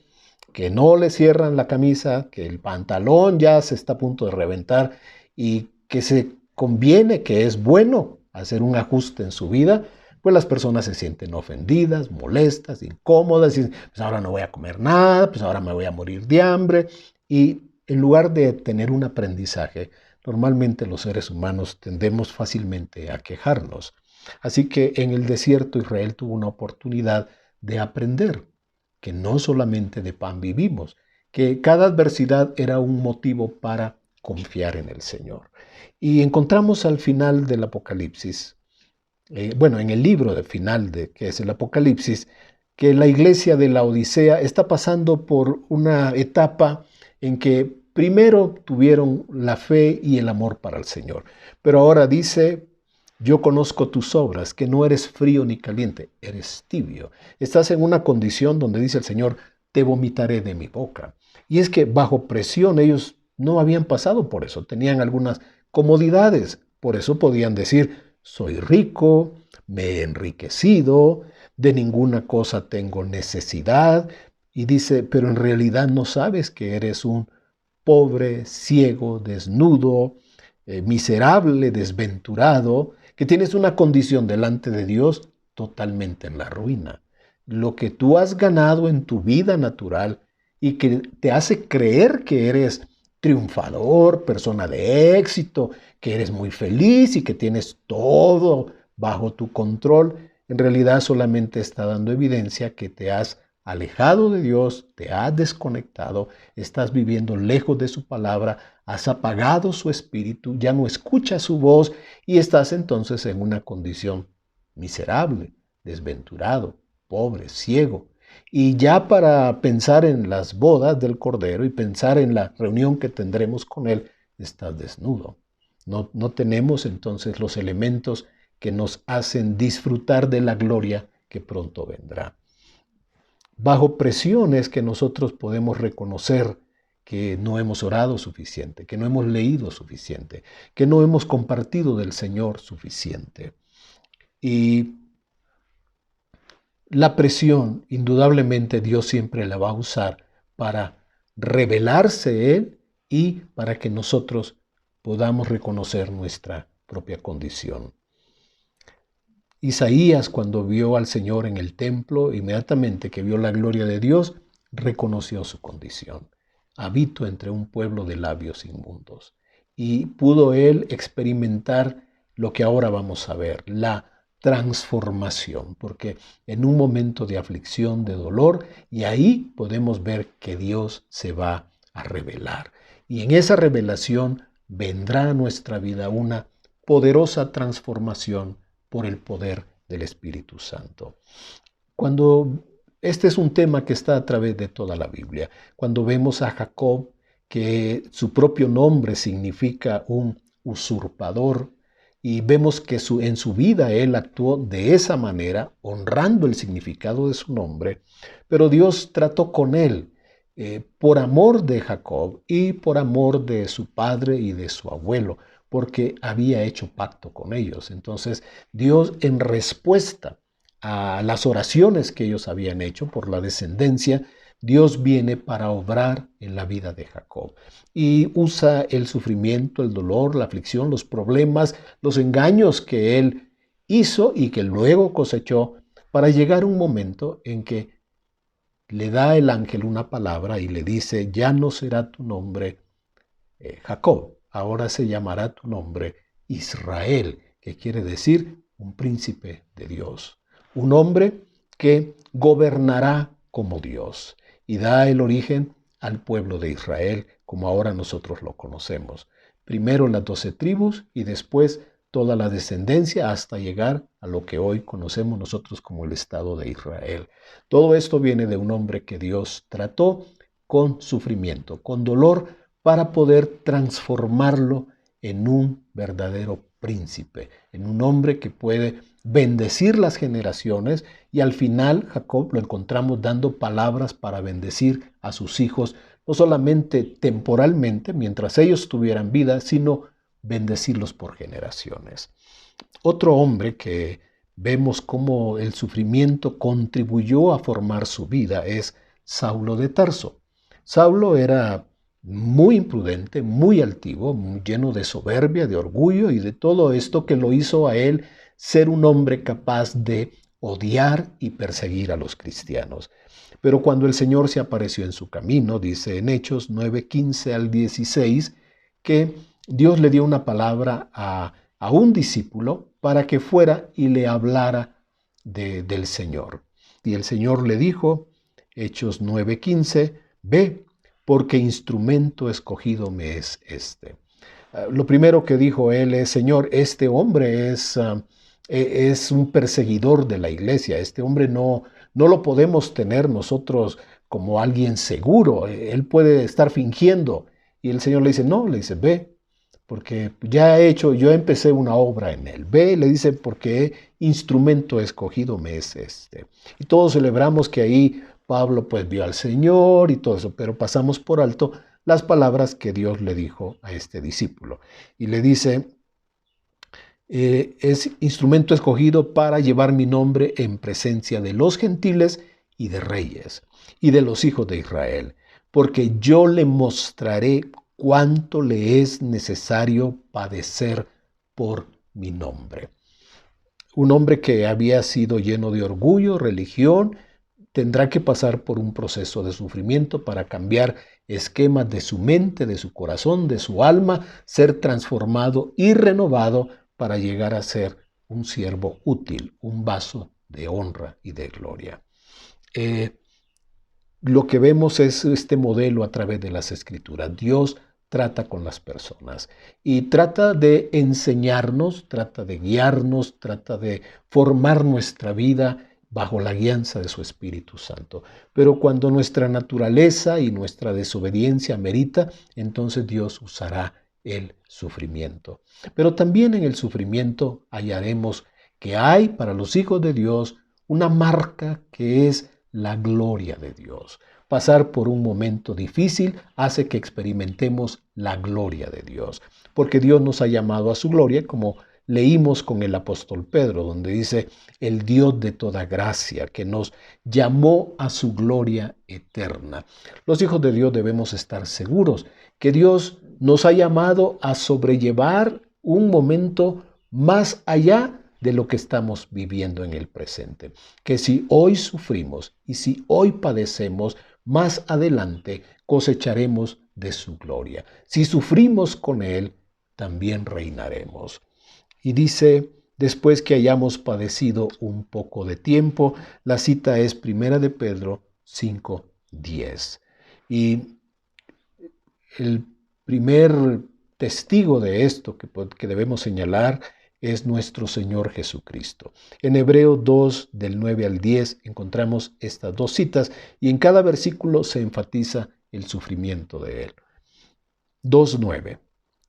que no le cierran la camisa, que el pantalón ya se está a punto de reventar y que se conviene, que es bueno hacer un ajuste en su vida, pues las personas se sienten ofendidas, molestas, incómodas, y dicen: pues ahora no voy a comer nada, pues ahora me voy a morir de hambre. Y en lugar de tener un aprendizaje, normalmente los seres humanos tendemos fácilmente a quejarnos. Así que en el desierto Israel tuvo una oportunidad de aprender que no solamente de pan vivimos, que cada adversidad era un motivo para confiar en el Señor. Y encontramos al final del Apocalipsis, en el libro de final de que es el Apocalipsis, que la iglesia de la Odisea está pasando por una etapa en que primero tuvieron la fe y el amor para el Señor, pero ahora dice: yo conozco tus obras, que no eres frío ni caliente, eres tibio. Estás en una condición donde dice el Señor: te vomitaré de mi boca. Y es que bajo presión ellos no habían pasado por eso, tenían algunas comodidades, por eso podían decir: soy rico, me he enriquecido, de ninguna cosa tengo necesidad. Y dice: pero en realidad no sabes que eres un pobre, ciego, desnudo, miserable, desventurado, que tienes una condición delante de Dios totalmente en la ruina. Lo que tú has ganado en tu vida natural y que te hace creer que eres triunfador, persona de éxito, que eres muy feliz y que tienes todo bajo tu control, en realidad solamente está dando evidencia que te has alejado de Dios, te has desconectado, estás viviendo lejos de su palabra, has apagado su espíritu, ya no escuchas su voz y estás entonces en una condición miserable, desventurado, pobre, ciego. Y ya para pensar en las bodas del Cordero y pensar en la reunión que tendremos con Él, estás desnudo. No tenemos entonces los elementos que nos hacen disfrutar de la gloria que pronto vendrá. Bajo presiones que nosotros podemos reconocer que no hemos orado suficiente, que no hemos leído suficiente, que no hemos compartido del Señor suficiente. Y la presión, indudablemente, Dios siempre la va a usar para revelarse Él y para que nosotros podamos reconocer nuestra propia condición. Isaías, cuando vio al Señor en el templo, inmediatamente que vio la gloria de Dios, reconoció su condición. Habito entre un pueblo de labios inmundos. Y pudo él experimentar lo que ahora vamos a ver, la transformación, porque en un momento de aflicción, de dolor, y ahí podemos ver que Dios se va a revelar. Y en esa revelación vendrá a nuestra vida una poderosa transformación por el poder del Espíritu Santo. Este es un tema que está a través de toda la Biblia. Cuando vemos a Jacob, que su propio nombre significa un usurpador, y vemos que en su vida él actuó de esa manera, honrando el significado de su nombre, pero Dios trató con él por amor de Jacob y por amor de su padre y de su abuelo, porque había hecho pacto con ellos. Entonces Dios, en respuesta a las oraciones que ellos habían hecho por la descendencia, Dios viene para obrar en la vida de Jacob y usa el sufrimiento, el dolor, la aflicción, los problemas, los engaños que él hizo y que luego cosechó para llegar a un momento en que le da el ángel una palabra y le dice: ya no será tu nombre Jacob, ahora se llamará tu nombre Israel, que quiere decir un príncipe de Dios, un hombre que gobernará como Dios, y da el origen al pueblo de Israel, como ahora nosotros lo conocemos. Primero las 12 tribus y después toda la descendencia hasta llegar a lo que hoy conocemos nosotros como el Estado de Israel. Todo esto viene de un hombre que Dios trató con sufrimiento, con dolor, para poder transformarlo en un verdadero príncipe, en un hombre que puede bendecir las generaciones, y al final Jacob lo encontramos dando palabras para bendecir a sus hijos, no solamente temporalmente mientras ellos tuvieran vida, sino bendecirlos por generaciones. Otro hombre que vemos cómo el sufrimiento contribuyó a formar su vida es Saulo de Tarso. Saulo era muy imprudente, muy altivo, muy lleno de soberbia, de orgullo y de todo esto que lo hizo a él ser un hombre capaz de odiar y perseguir a los cristianos. Pero cuando el Señor se apareció en su camino, dice en Hechos 9:15 al 16, que Dios le dio una palabra a un discípulo para que fuera y le hablara del Señor. Y el Señor le dijo, Hechos 9:15, ve, porque instrumento escogido me es este. Lo primero que dijo él es: Señor, este hombre es un perseguidor de la iglesia. Este hombre no lo podemos tener nosotros como alguien seguro. Él puede estar fingiendo. Y el Señor le dice: no, le dice, ve, porque yo empecé una obra en él. Ve, le dice, porque instrumento escogido me es este. Y todos celebramos que ahí Pablo pues vio al Señor y todo eso, pero pasamos por alto las palabras que Dios le dijo a este discípulo. Y le dice, es instrumento escogido para llevar mi nombre en presencia de los gentiles y de reyes y de los hijos de Israel, porque yo le mostraré cuánto le es necesario padecer por mi nombre. Un hombre que había sido lleno de orgullo, religión, tendrá que pasar por un proceso de sufrimiento para cambiar esquemas de su mente, de su corazón, de su alma, ser transformado y renovado para llegar a ser un siervo útil, un vaso de honra y de gloria. Lo que vemos es este modelo a través de las Escrituras. Dios trata con las personas y trata de enseñarnos, trata de guiarnos, trata de formar nuestra vida bajo la guianza de su Espíritu Santo. Pero cuando nuestra naturaleza y nuestra desobediencia amerita, entonces Dios usará el sufrimiento. Pero también en el sufrimiento hallaremos que hay para los hijos de Dios una marca que es la gloria de Dios. Pasar por un momento difícil hace que experimentemos la gloria de Dios, porque Dios nos ha llamado a su gloria, como leímos con el apóstol Pedro, donde dice: el Dios de toda gracia, que nos llamó a su gloria eterna. Los hijos de Dios debemos estar seguros que Dios nos ha llamado a sobrellevar un momento más allá de lo que estamos viviendo en el presente. Que si hoy sufrimos y si hoy padecemos, más adelante cosecharemos de su gloria. Si sufrimos con Él, también reinaremos. Y dice, después que hayamos padecido un poco de tiempo, la cita es 1 de Pedro 5:10. Y el primer testigo de esto que debemos señalar es nuestro Señor Jesucristo. En Hebreo 2, del 9 al 10, encontramos estas dos citas y en cada versículo se enfatiza el sufrimiento de Él. 2:9,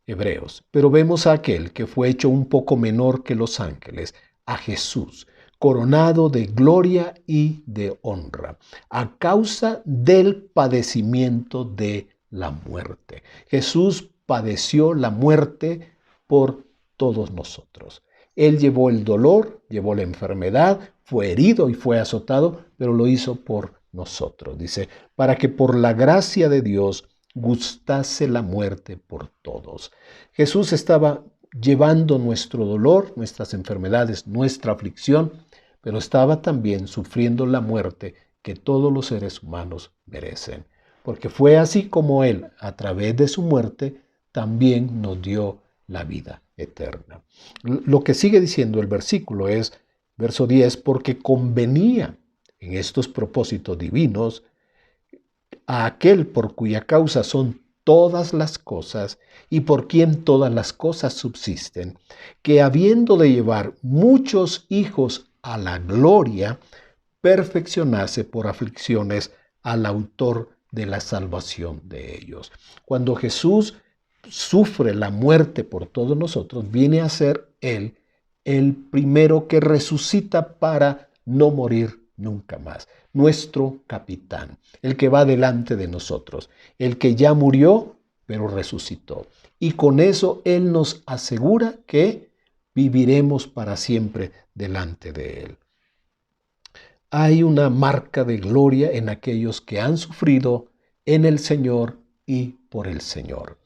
Hebreos. Pero vemos a aquel que fue hecho un poco menor que los ángeles, a Jesús, coronado de gloria y de honra, a causa del padecimiento de la muerte. Jesús padeció la muerte por todos nosotros. Él llevó el dolor, llevó la enfermedad, fue herido y fue azotado, pero lo hizo por nosotros. Dice, para que por la gracia de Dios gustase la muerte por todos. Jesús estaba llevando nuestro dolor, nuestras enfermedades, nuestra aflicción, pero estaba también sufriendo la muerte que todos los seres humanos merecen. Porque fue así como Él, a través de su muerte, también nos dio la vida eterna. Lo que sigue diciendo el versículo es, verso 10, porque convenía en estos propósitos divinos a aquel por cuya causa son todas las cosas y por quien todas las cosas subsisten, que habiendo de llevar muchos hijos a la gloria, perfeccionase por aflicciones al autor de la salvación de ellos. Cuando Jesús sufre la muerte por todos nosotros, viene a ser Él el primero que resucita para no morir nunca más. Nuestro capitán, el que va delante de nosotros, el que ya murió, pero resucitó. Y con eso Él nos asegura que viviremos para siempre delante de Él. Hay una marca de gloria en aquellos que han sufrido en el Señor y por el Señor.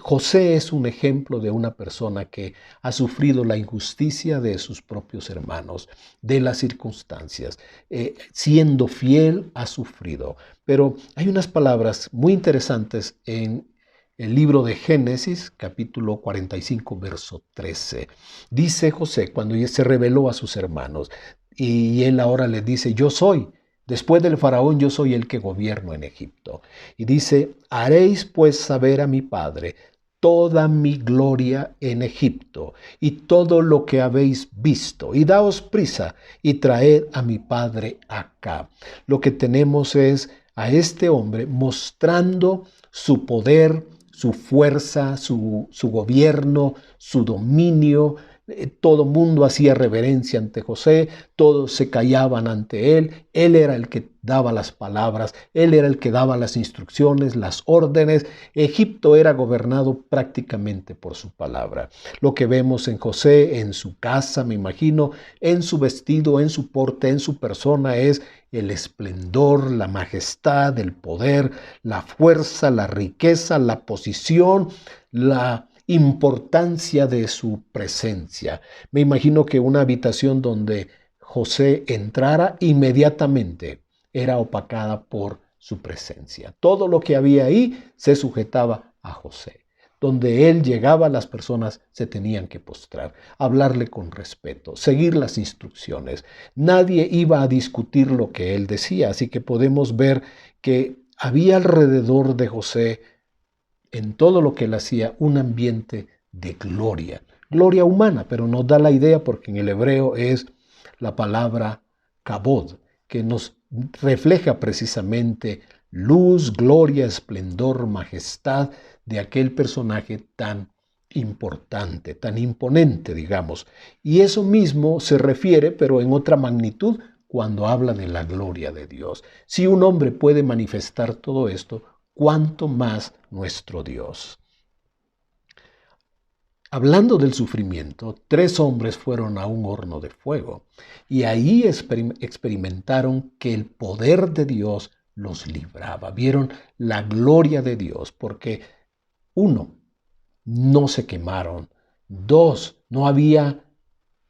José es un ejemplo de una persona que ha sufrido la injusticia de sus propios hermanos, de las circunstancias. Siendo fiel, ha sufrido. Pero hay unas palabras muy interesantes en el libro de Génesis, capítulo 45, verso 13. Dice José, cuando se reveló a sus hermanos, y él ahora les dice, yo soy. Después del faraón, yo soy el que gobierno en Egipto. Y dice, haréis pues saber a mi padre toda mi gloria en Egipto y todo lo que habéis visto. Y daos prisa y traed a mi padre acá. Lo que tenemos es a este hombre mostrando su poder, su fuerza, su gobierno, su dominio. Todo mundo hacía reverencia ante José, todos se callaban ante él era el que daba las palabras, él era el que daba las instrucciones, las órdenes. Egipto era gobernado prácticamente por su palabra. Lo que vemos en José, en su casa, me imagino, en su vestido, en su porte, en su persona, es el esplendor, la majestad, el poder, la fuerza, la riqueza, la posición, la importancia de su presencia. Me imagino que una habitación donde José entrara, inmediatamente era opacada por su presencia. Todo lo que había ahí se sujetaba a José. Donde él llegaba, las personas se tenían que postrar, hablarle con respeto, seguir las instrucciones. Nadie iba a discutir lo que él decía, así que podemos ver que había alrededor de José, en todo lo que él hacía, un ambiente de gloria. Gloria humana, pero nos da la idea porque en el hebreo es la palabra kabod, que nos refleja precisamente luz, gloria, esplendor, majestad de aquel personaje tan importante, tan imponente, digamos. Y eso mismo se refiere, pero en otra magnitud, cuando habla de la gloria de Dios. Si un hombre puede manifestar todo esto, ¿cuánto más nuestro Dios? Hablando del sufrimiento, 3 hombres fueron a un horno de fuego y ahí experimentaron que el poder de Dios los libraba. Vieron la gloria de Dios porque 1, no se quemaron. 2, no había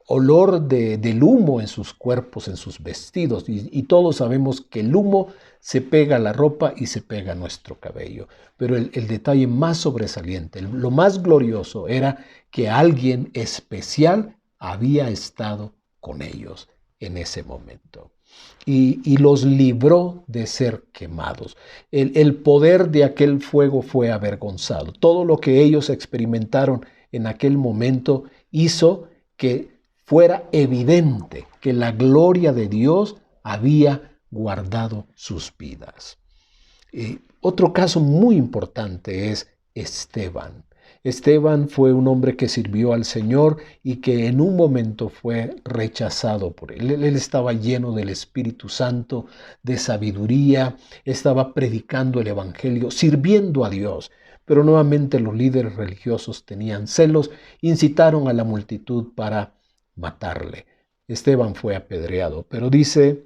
olor del humo en sus cuerpos, en sus vestidos. Y todos sabemos que el humo se pega a la ropa y se pega a nuestro cabello. Pero el detalle más sobresaliente, lo más glorioso, era que alguien especial había estado con ellos en ese momento. Y los libró de ser quemados. El poder de aquel fuego fue avergonzado. Todo lo que ellos experimentaron en aquel momento hizo que fuera evidente que la gloria de Dios había guardado sus vidas. Otro caso muy importante es Esteban. Esteban fue un hombre que sirvió al Señor y que en un momento fue rechazado por él. Él estaba lleno del Espíritu Santo, de sabiduría, estaba predicando el Evangelio, sirviendo a Dios. Pero nuevamente los líderes religiosos tenían celos, incitaron a la multitud para matarle. Esteban fue apedreado, pero dice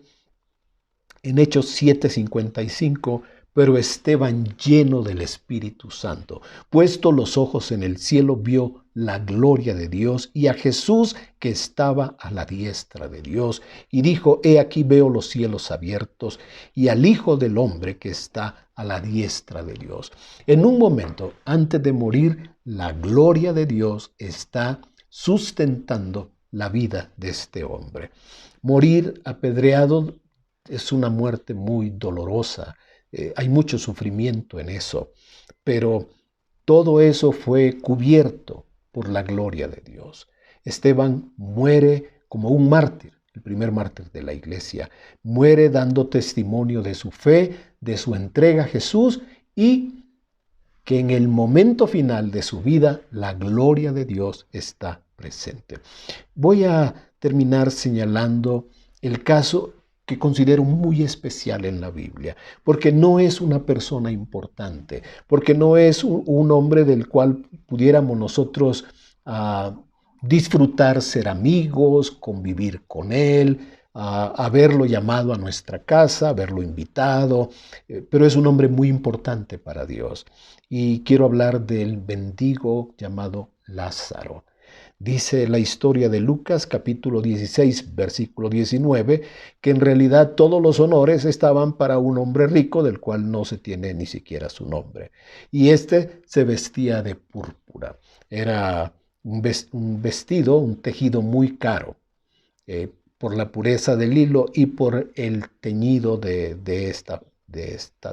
en Hechos 7:55, pero Esteban, lleno del Espíritu Santo, puesto los ojos en el cielo, vio la gloria de Dios y a Jesús que estaba a la diestra de Dios, y dijo: he aquí veo los cielos abiertos y al Hijo del Hombre que está a la diestra de Dios. En un momento, antes de morir, la gloria de Dios está sustentando la vida de este hombre. Morir apedreado es una muerte muy dolorosa. Hay mucho sufrimiento en eso, pero todo eso fue cubierto por la gloria de Dios. Esteban muere como un mártir, el primer mártir de la iglesia. Muere dando testimonio de su fe, de su entrega a Jesús, y que en el momento final de su vida la gloria de Dios está presente. Voy a terminar señalando el caso que considero muy especial en la Biblia, porque no es una persona importante, porque no es un hombre del cual pudiéramos nosotros disfrutar ser amigos, convivir con él, haberlo llamado a nuestra casa, haberlo invitado, pero es un hombre muy importante para Dios. Y quiero hablar del mendigo llamado Lázaro. Dice la historia de Lucas capítulo 16, versículo 19, que en realidad todos los honores estaban para un hombre rico del cual no se tiene ni siquiera su nombre. Y este se vestía de púrpura. Era un vestido, un tejido muy caro, por la pureza del hilo y por el teñido de esta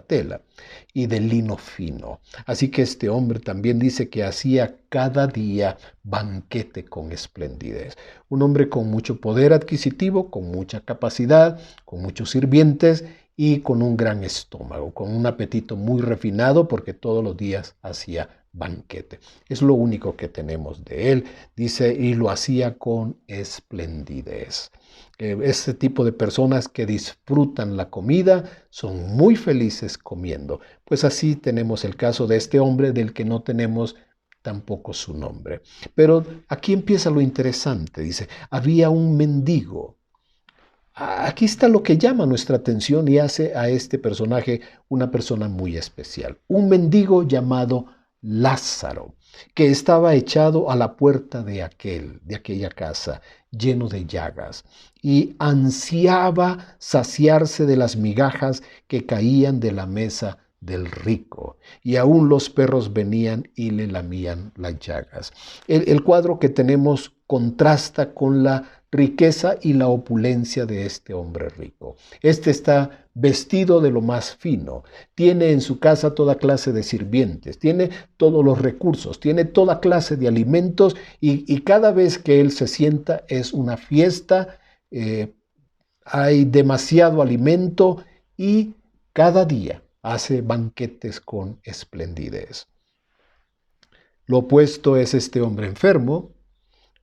tela y del lino fino. Así que este hombre también dice que hacía cada día banquete con esplendidez. Un hombre con mucho poder adquisitivo, con mucha capacidad, con muchos sirvientes y con un gran estómago, con un apetito muy refinado, porque todos los días hacía banquete. Es lo único que tenemos de él, dice, y lo hacía con esplendidez. Ese tipo de personas que disfrutan la comida son muy felices comiendo. Pues así tenemos el caso de este hombre del que no tenemos tampoco su nombre. Pero aquí empieza lo interesante. Dice, había un mendigo. Aquí está lo que llama nuestra atención y hace a este personaje una persona muy especial. Un mendigo llamado Lázaro, que estaba echado a la puerta de aquella casa, lleno de llagas, y ansiaba saciarse de las migajas que caían de la mesa del rico, y aún los perros venían y le lamían las llagas. El cuadro que tenemos contrasta con la riqueza y la opulencia de este hombre rico. Este está vestido de lo más fino, tiene en su casa toda clase de sirvientes, tiene todos los recursos, tiene toda clase de alimentos y cada vez que él se sienta es una fiesta, hay demasiado alimento y cada día hace banquetes con esplendidez. Lo opuesto es este hombre enfermo,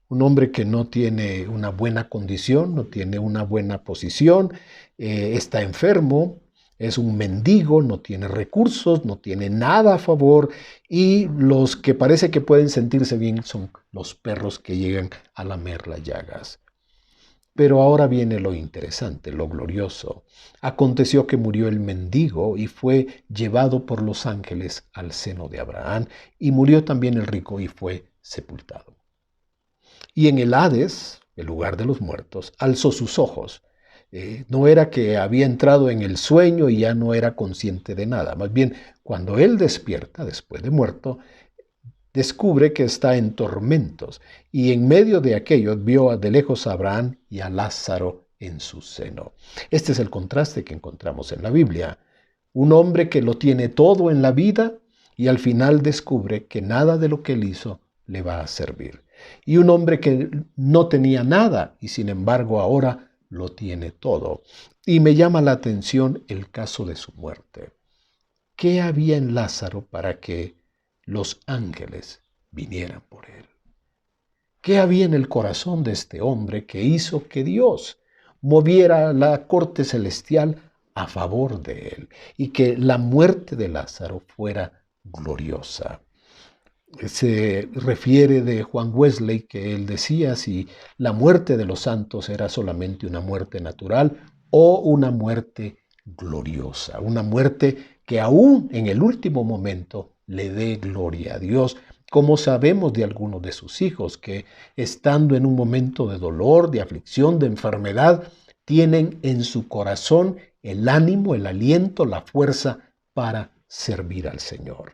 un hombre que no tiene una buena condición, no tiene una buena posición, está enfermo, es un mendigo, no tiene recursos, no tiene nada a favor, y los que parece que pueden sentirse bien son los perros que llegan a lamer las llagas. Pero ahora viene lo interesante, lo glorioso. Aconteció que murió el mendigo y fue llevado por los ángeles al seno de Abraham, y murió también el rico y fue sepultado. Y en el Hades, el lugar de los muertos, alzó sus ojos. No era que había entrado en el sueño y ya no era consciente de nada. Más bien, cuando él despierta, después de muerto, descubre que está en tormentos y en medio de aquellos vio de lejos a Abraham y a Lázaro en su seno. Este es el contraste que encontramos en la Biblia. Un hombre que lo tiene todo en la vida y al final descubre que nada de lo que él hizo le va a servir. Y un hombre que no tenía nada y sin embargo ahora lo tiene todo. Y me llama la atención el caso de su muerte. ¿Qué había en Lázaro para que los ángeles vinieran por él? ¿Qué había en el corazón de este hombre que hizo que Dios moviera la corte celestial a favor de él y que la muerte de Lázaro fuera gloriosa? Se refiere de Juan Wesley que él decía si la muerte de los santos era solamente una muerte natural o una muerte gloriosa, una muerte que aún en el último momento le dé gloria a Dios, como sabemos de algunos de sus hijos que estando en un momento de dolor, de aflicción, de enfermedad, tienen en su corazón el ánimo, el aliento, la fuerza para servir al Señor.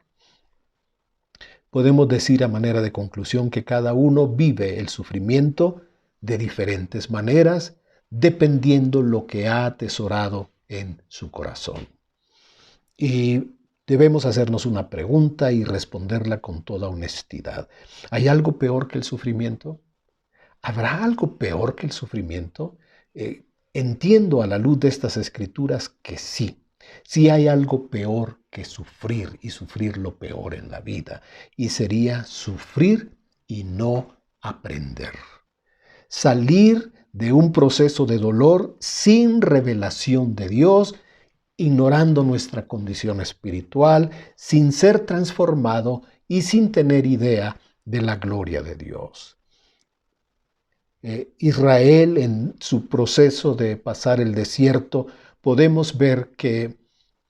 Podemos decir a manera de conclusión que cada uno vive el sufrimiento de diferentes maneras, dependiendo lo que ha atesorado en su corazón. Y debemos hacernos una pregunta y responderla con toda honestidad. ¿Hay algo peor que el sufrimiento? ¿Habrá algo peor que el sufrimiento? Entiendo a la luz de estas escrituras que sí. Sí hay algo peor que sufrir y sufrir lo peor en la vida. Y sería sufrir y no aprender. Salir de un proceso de dolor sin revelación de Dios, ignorando nuestra condición espiritual, sin ser transformado y sin tener idea de la gloria de Dios. Israel en su proceso de pasar el desierto, podemos ver que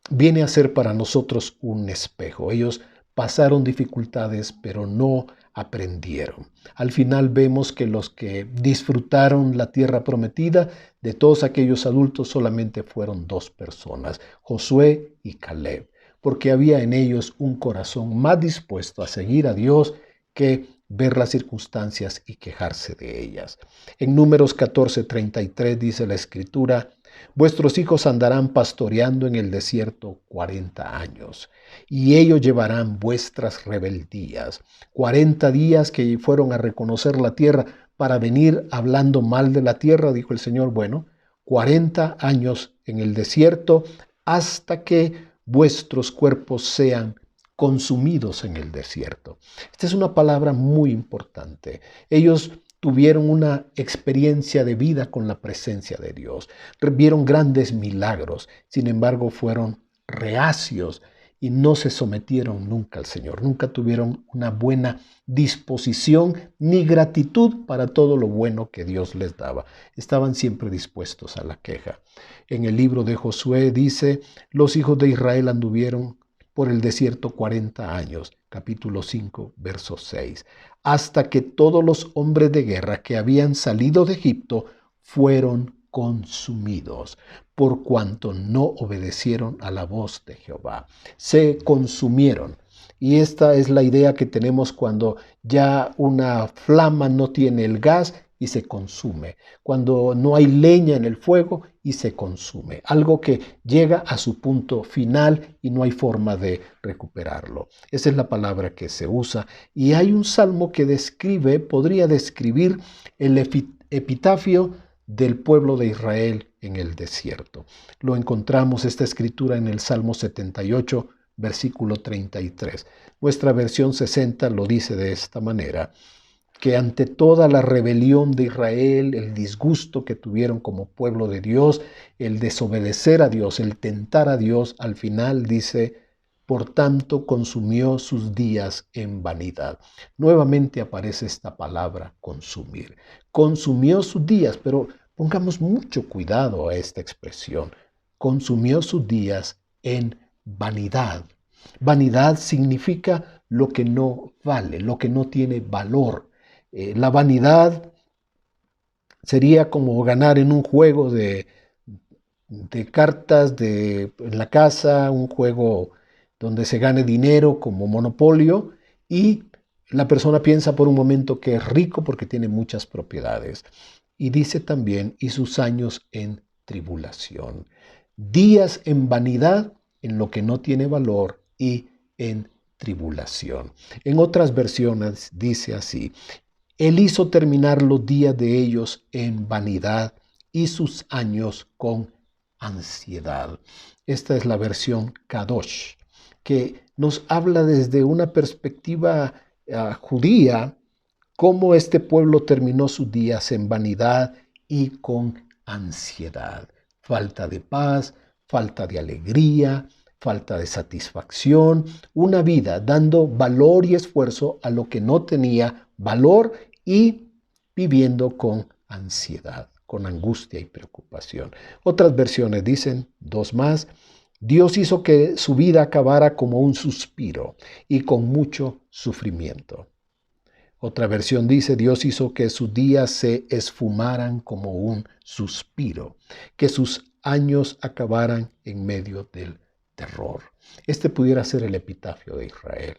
viene a ser para nosotros un espejo. Ellos pasaron dificultades, pero no aprendieron. Al final vemos que los que disfrutaron la tierra prometida, de todos aquellos adultos solamente fueron 2 personas, Josué y Caleb, porque había en ellos un corazón más dispuesto a seguir a Dios que ver las circunstancias y quejarse de ellas. En Números 14:33 dice la Escritura: vuestros hijos andarán pastoreando en el desierto 40 años, y ellos llevarán vuestras rebeldías. 40 días que fueron a reconocer la tierra para venir hablando mal de la tierra, dijo el Señor. Bueno, 40 años en el desierto hasta que vuestros cuerpos sean consumidos en el desierto. Esta es una palabra muy importante. Ellos tuvieron una experiencia de vida con la presencia de Dios. Vieron grandes milagros. Sin embargo, fueron reacios y no se sometieron nunca al Señor. Nunca tuvieron una buena disposición ni gratitud para todo lo bueno que Dios les daba. Estaban siempre dispuestos a la queja. En el libro de Josué dice: los hijos de Israel anduvieron por el desierto 40 años, capítulo 5, verso 6, hasta que todos los hombres de guerra que habían salido de Egipto fueron consumidos, por cuanto no obedecieron a la voz de Jehová. Se consumieron. Y esta es la idea que tenemos cuando ya una flama no tiene el gas y se consume, cuando no hay leña en el fuego y se consume, algo que llega a su punto final y no hay forma de recuperarlo. Esa es la palabra que se usa, y hay un salmo que podría describir el epitafio del pueblo de Israel en el desierto. Lo encontramos, esta escritura, en el Salmo 78, versículo 33. Nuestra versión 60 lo dice de esta manera: que ante toda la rebelión de Israel, el disgusto que tuvieron como pueblo de Dios, el desobedecer a Dios, el tentar a Dios, al final dice: por tanto consumió sus días en vanidad. Nuevamente aparece esta palabra consumir. Consumió sus días, pero pongamos mucho cuidado a esta expresión. Consumió sus días en vanidad. Vanidad significa lo que no vale, lo que no tiene valor. La vanidad Sería como ganar en un juego de cartas en la casa, un juego donde se gane dinero como Monopolio y la persona piensa por un momento que es rico porque tiene muchas propiedades. Y dice también, y sus años en tribulación. Días en vanidad, en lo que no tiene valor y en tribulación. En otras versiones dice así, él hizo terminar los días de ellos en vanidad y sus años con ansiedad. Esta es la versión Kadosh, que nos habla desde una perspectiva judía, cómo este pueblo terminó sus días en vanidad y con ansiedad. Falta de paz, falta de alegría, falta de satisfacción, una vida dando valor y esfuerzo a lo que no tenía valor y viviendo con ansiedad, con angustia y preocupación. Otras versiones dicen, dos más, Dios hizo que su vida acabara como un suspiro y con mucho sufrimiento. Otra versión dice, Dios hizo que sus días se esfumaran como un suspiro, que sus años acabaran en medio del terror. Este pudiera ser el epitafio de Israel.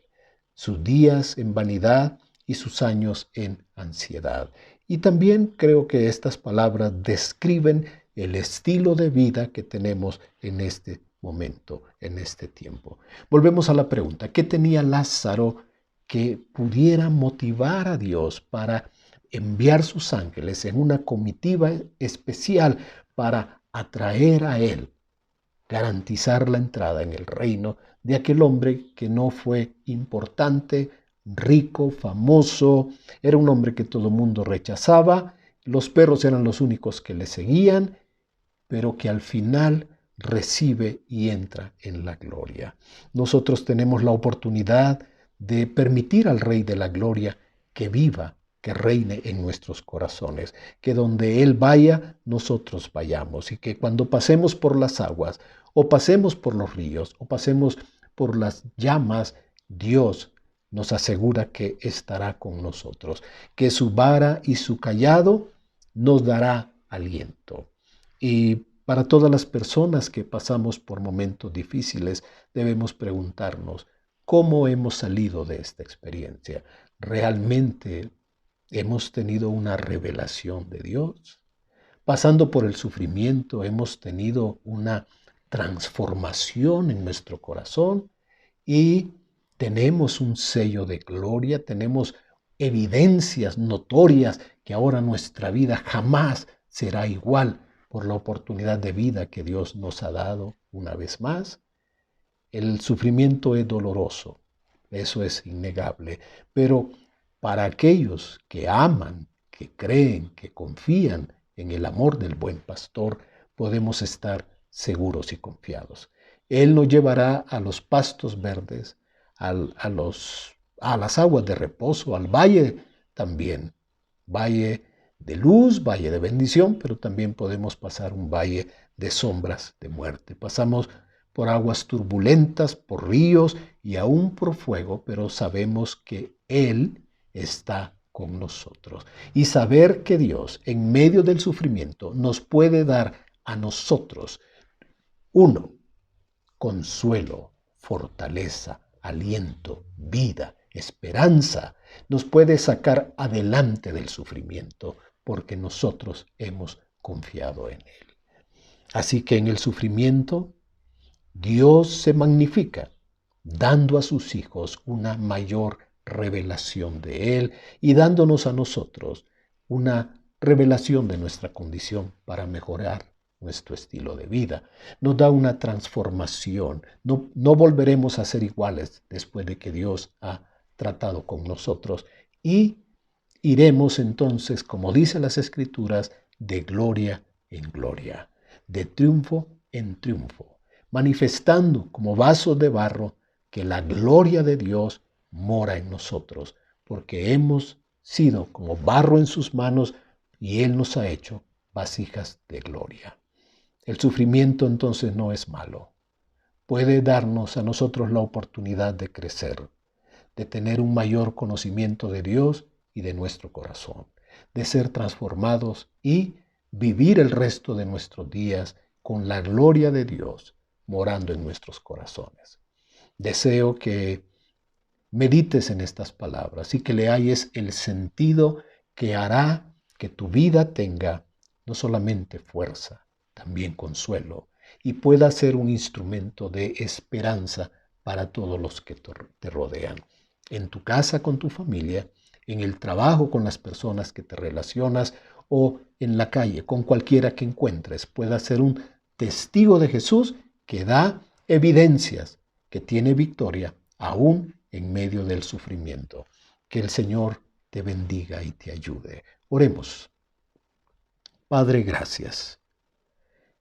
Sus días en vanidad y sus años en ansiedad. Y también creo que estas palabras describen el estilo de vida que tenemos en este momento, en este tiempo. Volvemos a la pregunta, ¿qué tenía Lázaro que pudiera motivar a Dios para enviar sus ángeles en una comitiva especial para atraer a él, garantizar la entrada en el reino de aquel hombre que no fue importante, rico, famoso, era un hombre que todo el mundo rechazaba, los perros eran los únicos que le seguían, pero que al final recibe y entra en la gloria. Nosotros tenemos la oportunidad de permitir al Rey de la Gloria que viva, que reine en nuestros corazones, que donde Él vaya, nosotros vayamos y que cuando pasemos por las aguas o pasemos por los ríos o pasemos por las llamas, Dios nos asegura que estará con nosotros, que su vara y su cayado nos dará aliento. Y para todas las personas que pasamos por momentos difíciles, debemos preguntarnos, ¿cómo hemos salido de esta experiencia? ¿Realmente hemos tenido una revelación de Dios? Pasando por el sufrimiento, hemos tenido una transformación en nuestro corazón y tenemos un sello de gloria, tenemos evidencias notorias que ahora nuestra vida jamás será igual por la oportunidad de vida que Dios nos ha dado una vez más. El sufrimiento es doloroso, eso es innegable, pero para aquellos que aman, que creen, que confían en el amor del buen pastor, podemos estar seguros y confiados. Él nos llevará a los pastos verdes, a las aguas de reposo, al valle también, valle de luz, valle de bendición, pero también podemos pasar un valle de sombras de muerte. Pasamos por aguas turbulentas, por ríos y aún por fuego, pero sabemos que Él está con nosotros. Y saber que Dios, en medio del sufrimiento, nos puede dar a nosotros, uno, consuelo, fortaleza, aliento, vida, esperanza, nos puede sacar adelante del sufrimiento porque nosotros hemos confiado en Él. Así que en el sufrimiento Dios se magnifica, dando a sus hijos una mayor revelación de Él y dándonos a nosotros una revelación de nuestra condición para mejorar nuestro estilo de vida. Nos da una transformación. No volveremos a ser iguales después de que Dios ha tratado con nosotros y iremos entonces, como dicen las Escrituras, de gloria en gloria, de triunfo en triunfo, manifestando como vasos de barro que la gloria de Dios mora en nosotros, porque hemos sido como barro en sus manos y Él nos ha hecho vasijas de gloria. El sufrimiento entonces no es malo. Puede darnos a nosotros la oportunidad de crecer, de tener un mayor conocimiento de Dios y de nuestro corazón. de ser transformados y vivir el resto de nuestros días con la gloria de Dios morando en nuestros corazones. Deseo que medites en estas palabras y que le halles el sentido que hará que tu vida tenga no solamente fuerza, también consuelo, y pueda ser un instrumento de esperanza para todos los que te rodean. En tu casa con tu familia, en el trabajo con las personas que te relacionas o en la calle con cualquiera que encuentres, pueda ser un testigo de Jesús que da evidencias que tiene victoria aún en medio del sufrimiento. Que el Señor te bendiga y te ayude. Oremos. Padre, gracias.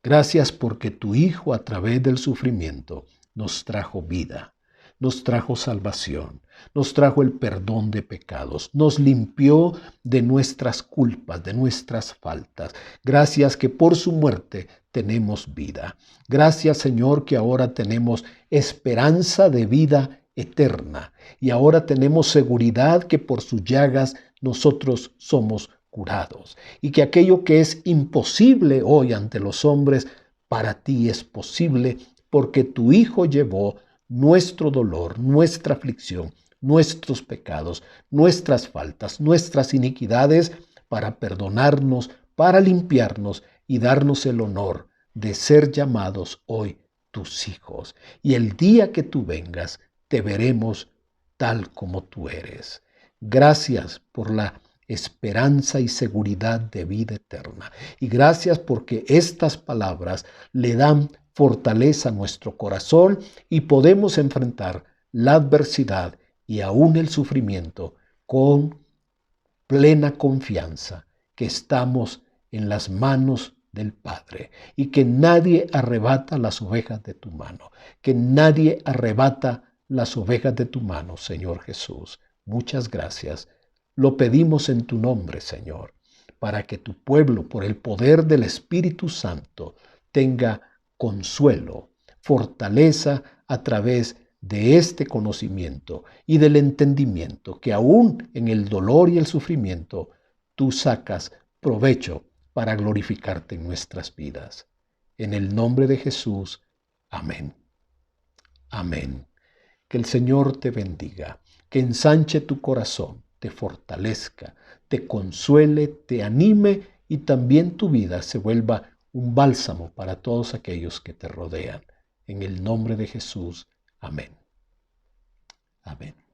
Gracias porque tu Hijo a través del sufrimiento nos trajo vida, nos trajo salvación, nos trajo el perdón de pecados, nos limpió de nuestras culpas, de nuestras faltas. Gracias que por su muerte tenemos vida. Gracias, Señor, que ahora tenemos esperanza de vida eterna y ahora tenemos seguridad que por sus llagas nosotros somos curados y que aquello que es imposible hoy ante los hombres, para ti es posible porque tu Hijo llevó nuestro dolor, nuestra aflicción, nuestros pecados, nuestras faltas, nuestras iniquidades para perdonarnos, para limpiarnos y darnos el honor de ser llamados hoy tus hijos. Y el día que tú vengas, te veremos tal como tú eres. Gracias por la esperanza y seguridad de vida eterna. Y gracias porque estas palabras le dan fortaleza a nuestro corazón y podemos enfrentar la adversidad y aún el sufrimiento con plena confianza que estamos en las manos del Padre y que nadie arrebata las ovejas de tu mano, que nadie arrebata las ovejas de tu mano, Señor Jesús. Muchas gracias. Lo pedimos en tu nombre, Señor, para que tu pueblo, por el poder del Espíritu Santo, tenga consuelo, fortaleza a través de este conocimiento y del entendimiento que aún en el dolor y el sufrimiento tú sacas provecho para glorificarte en nuestras vidas. En el nombre de Jesús, amén. Amén. Que el Señor te bendiga, que ensanche tu corazón, te fortalezca, te consuele, te anime y también tu vida se vuelva un bálsamo para todos aquellos que te rodean. En el nombre de Jesús, amén. Amén.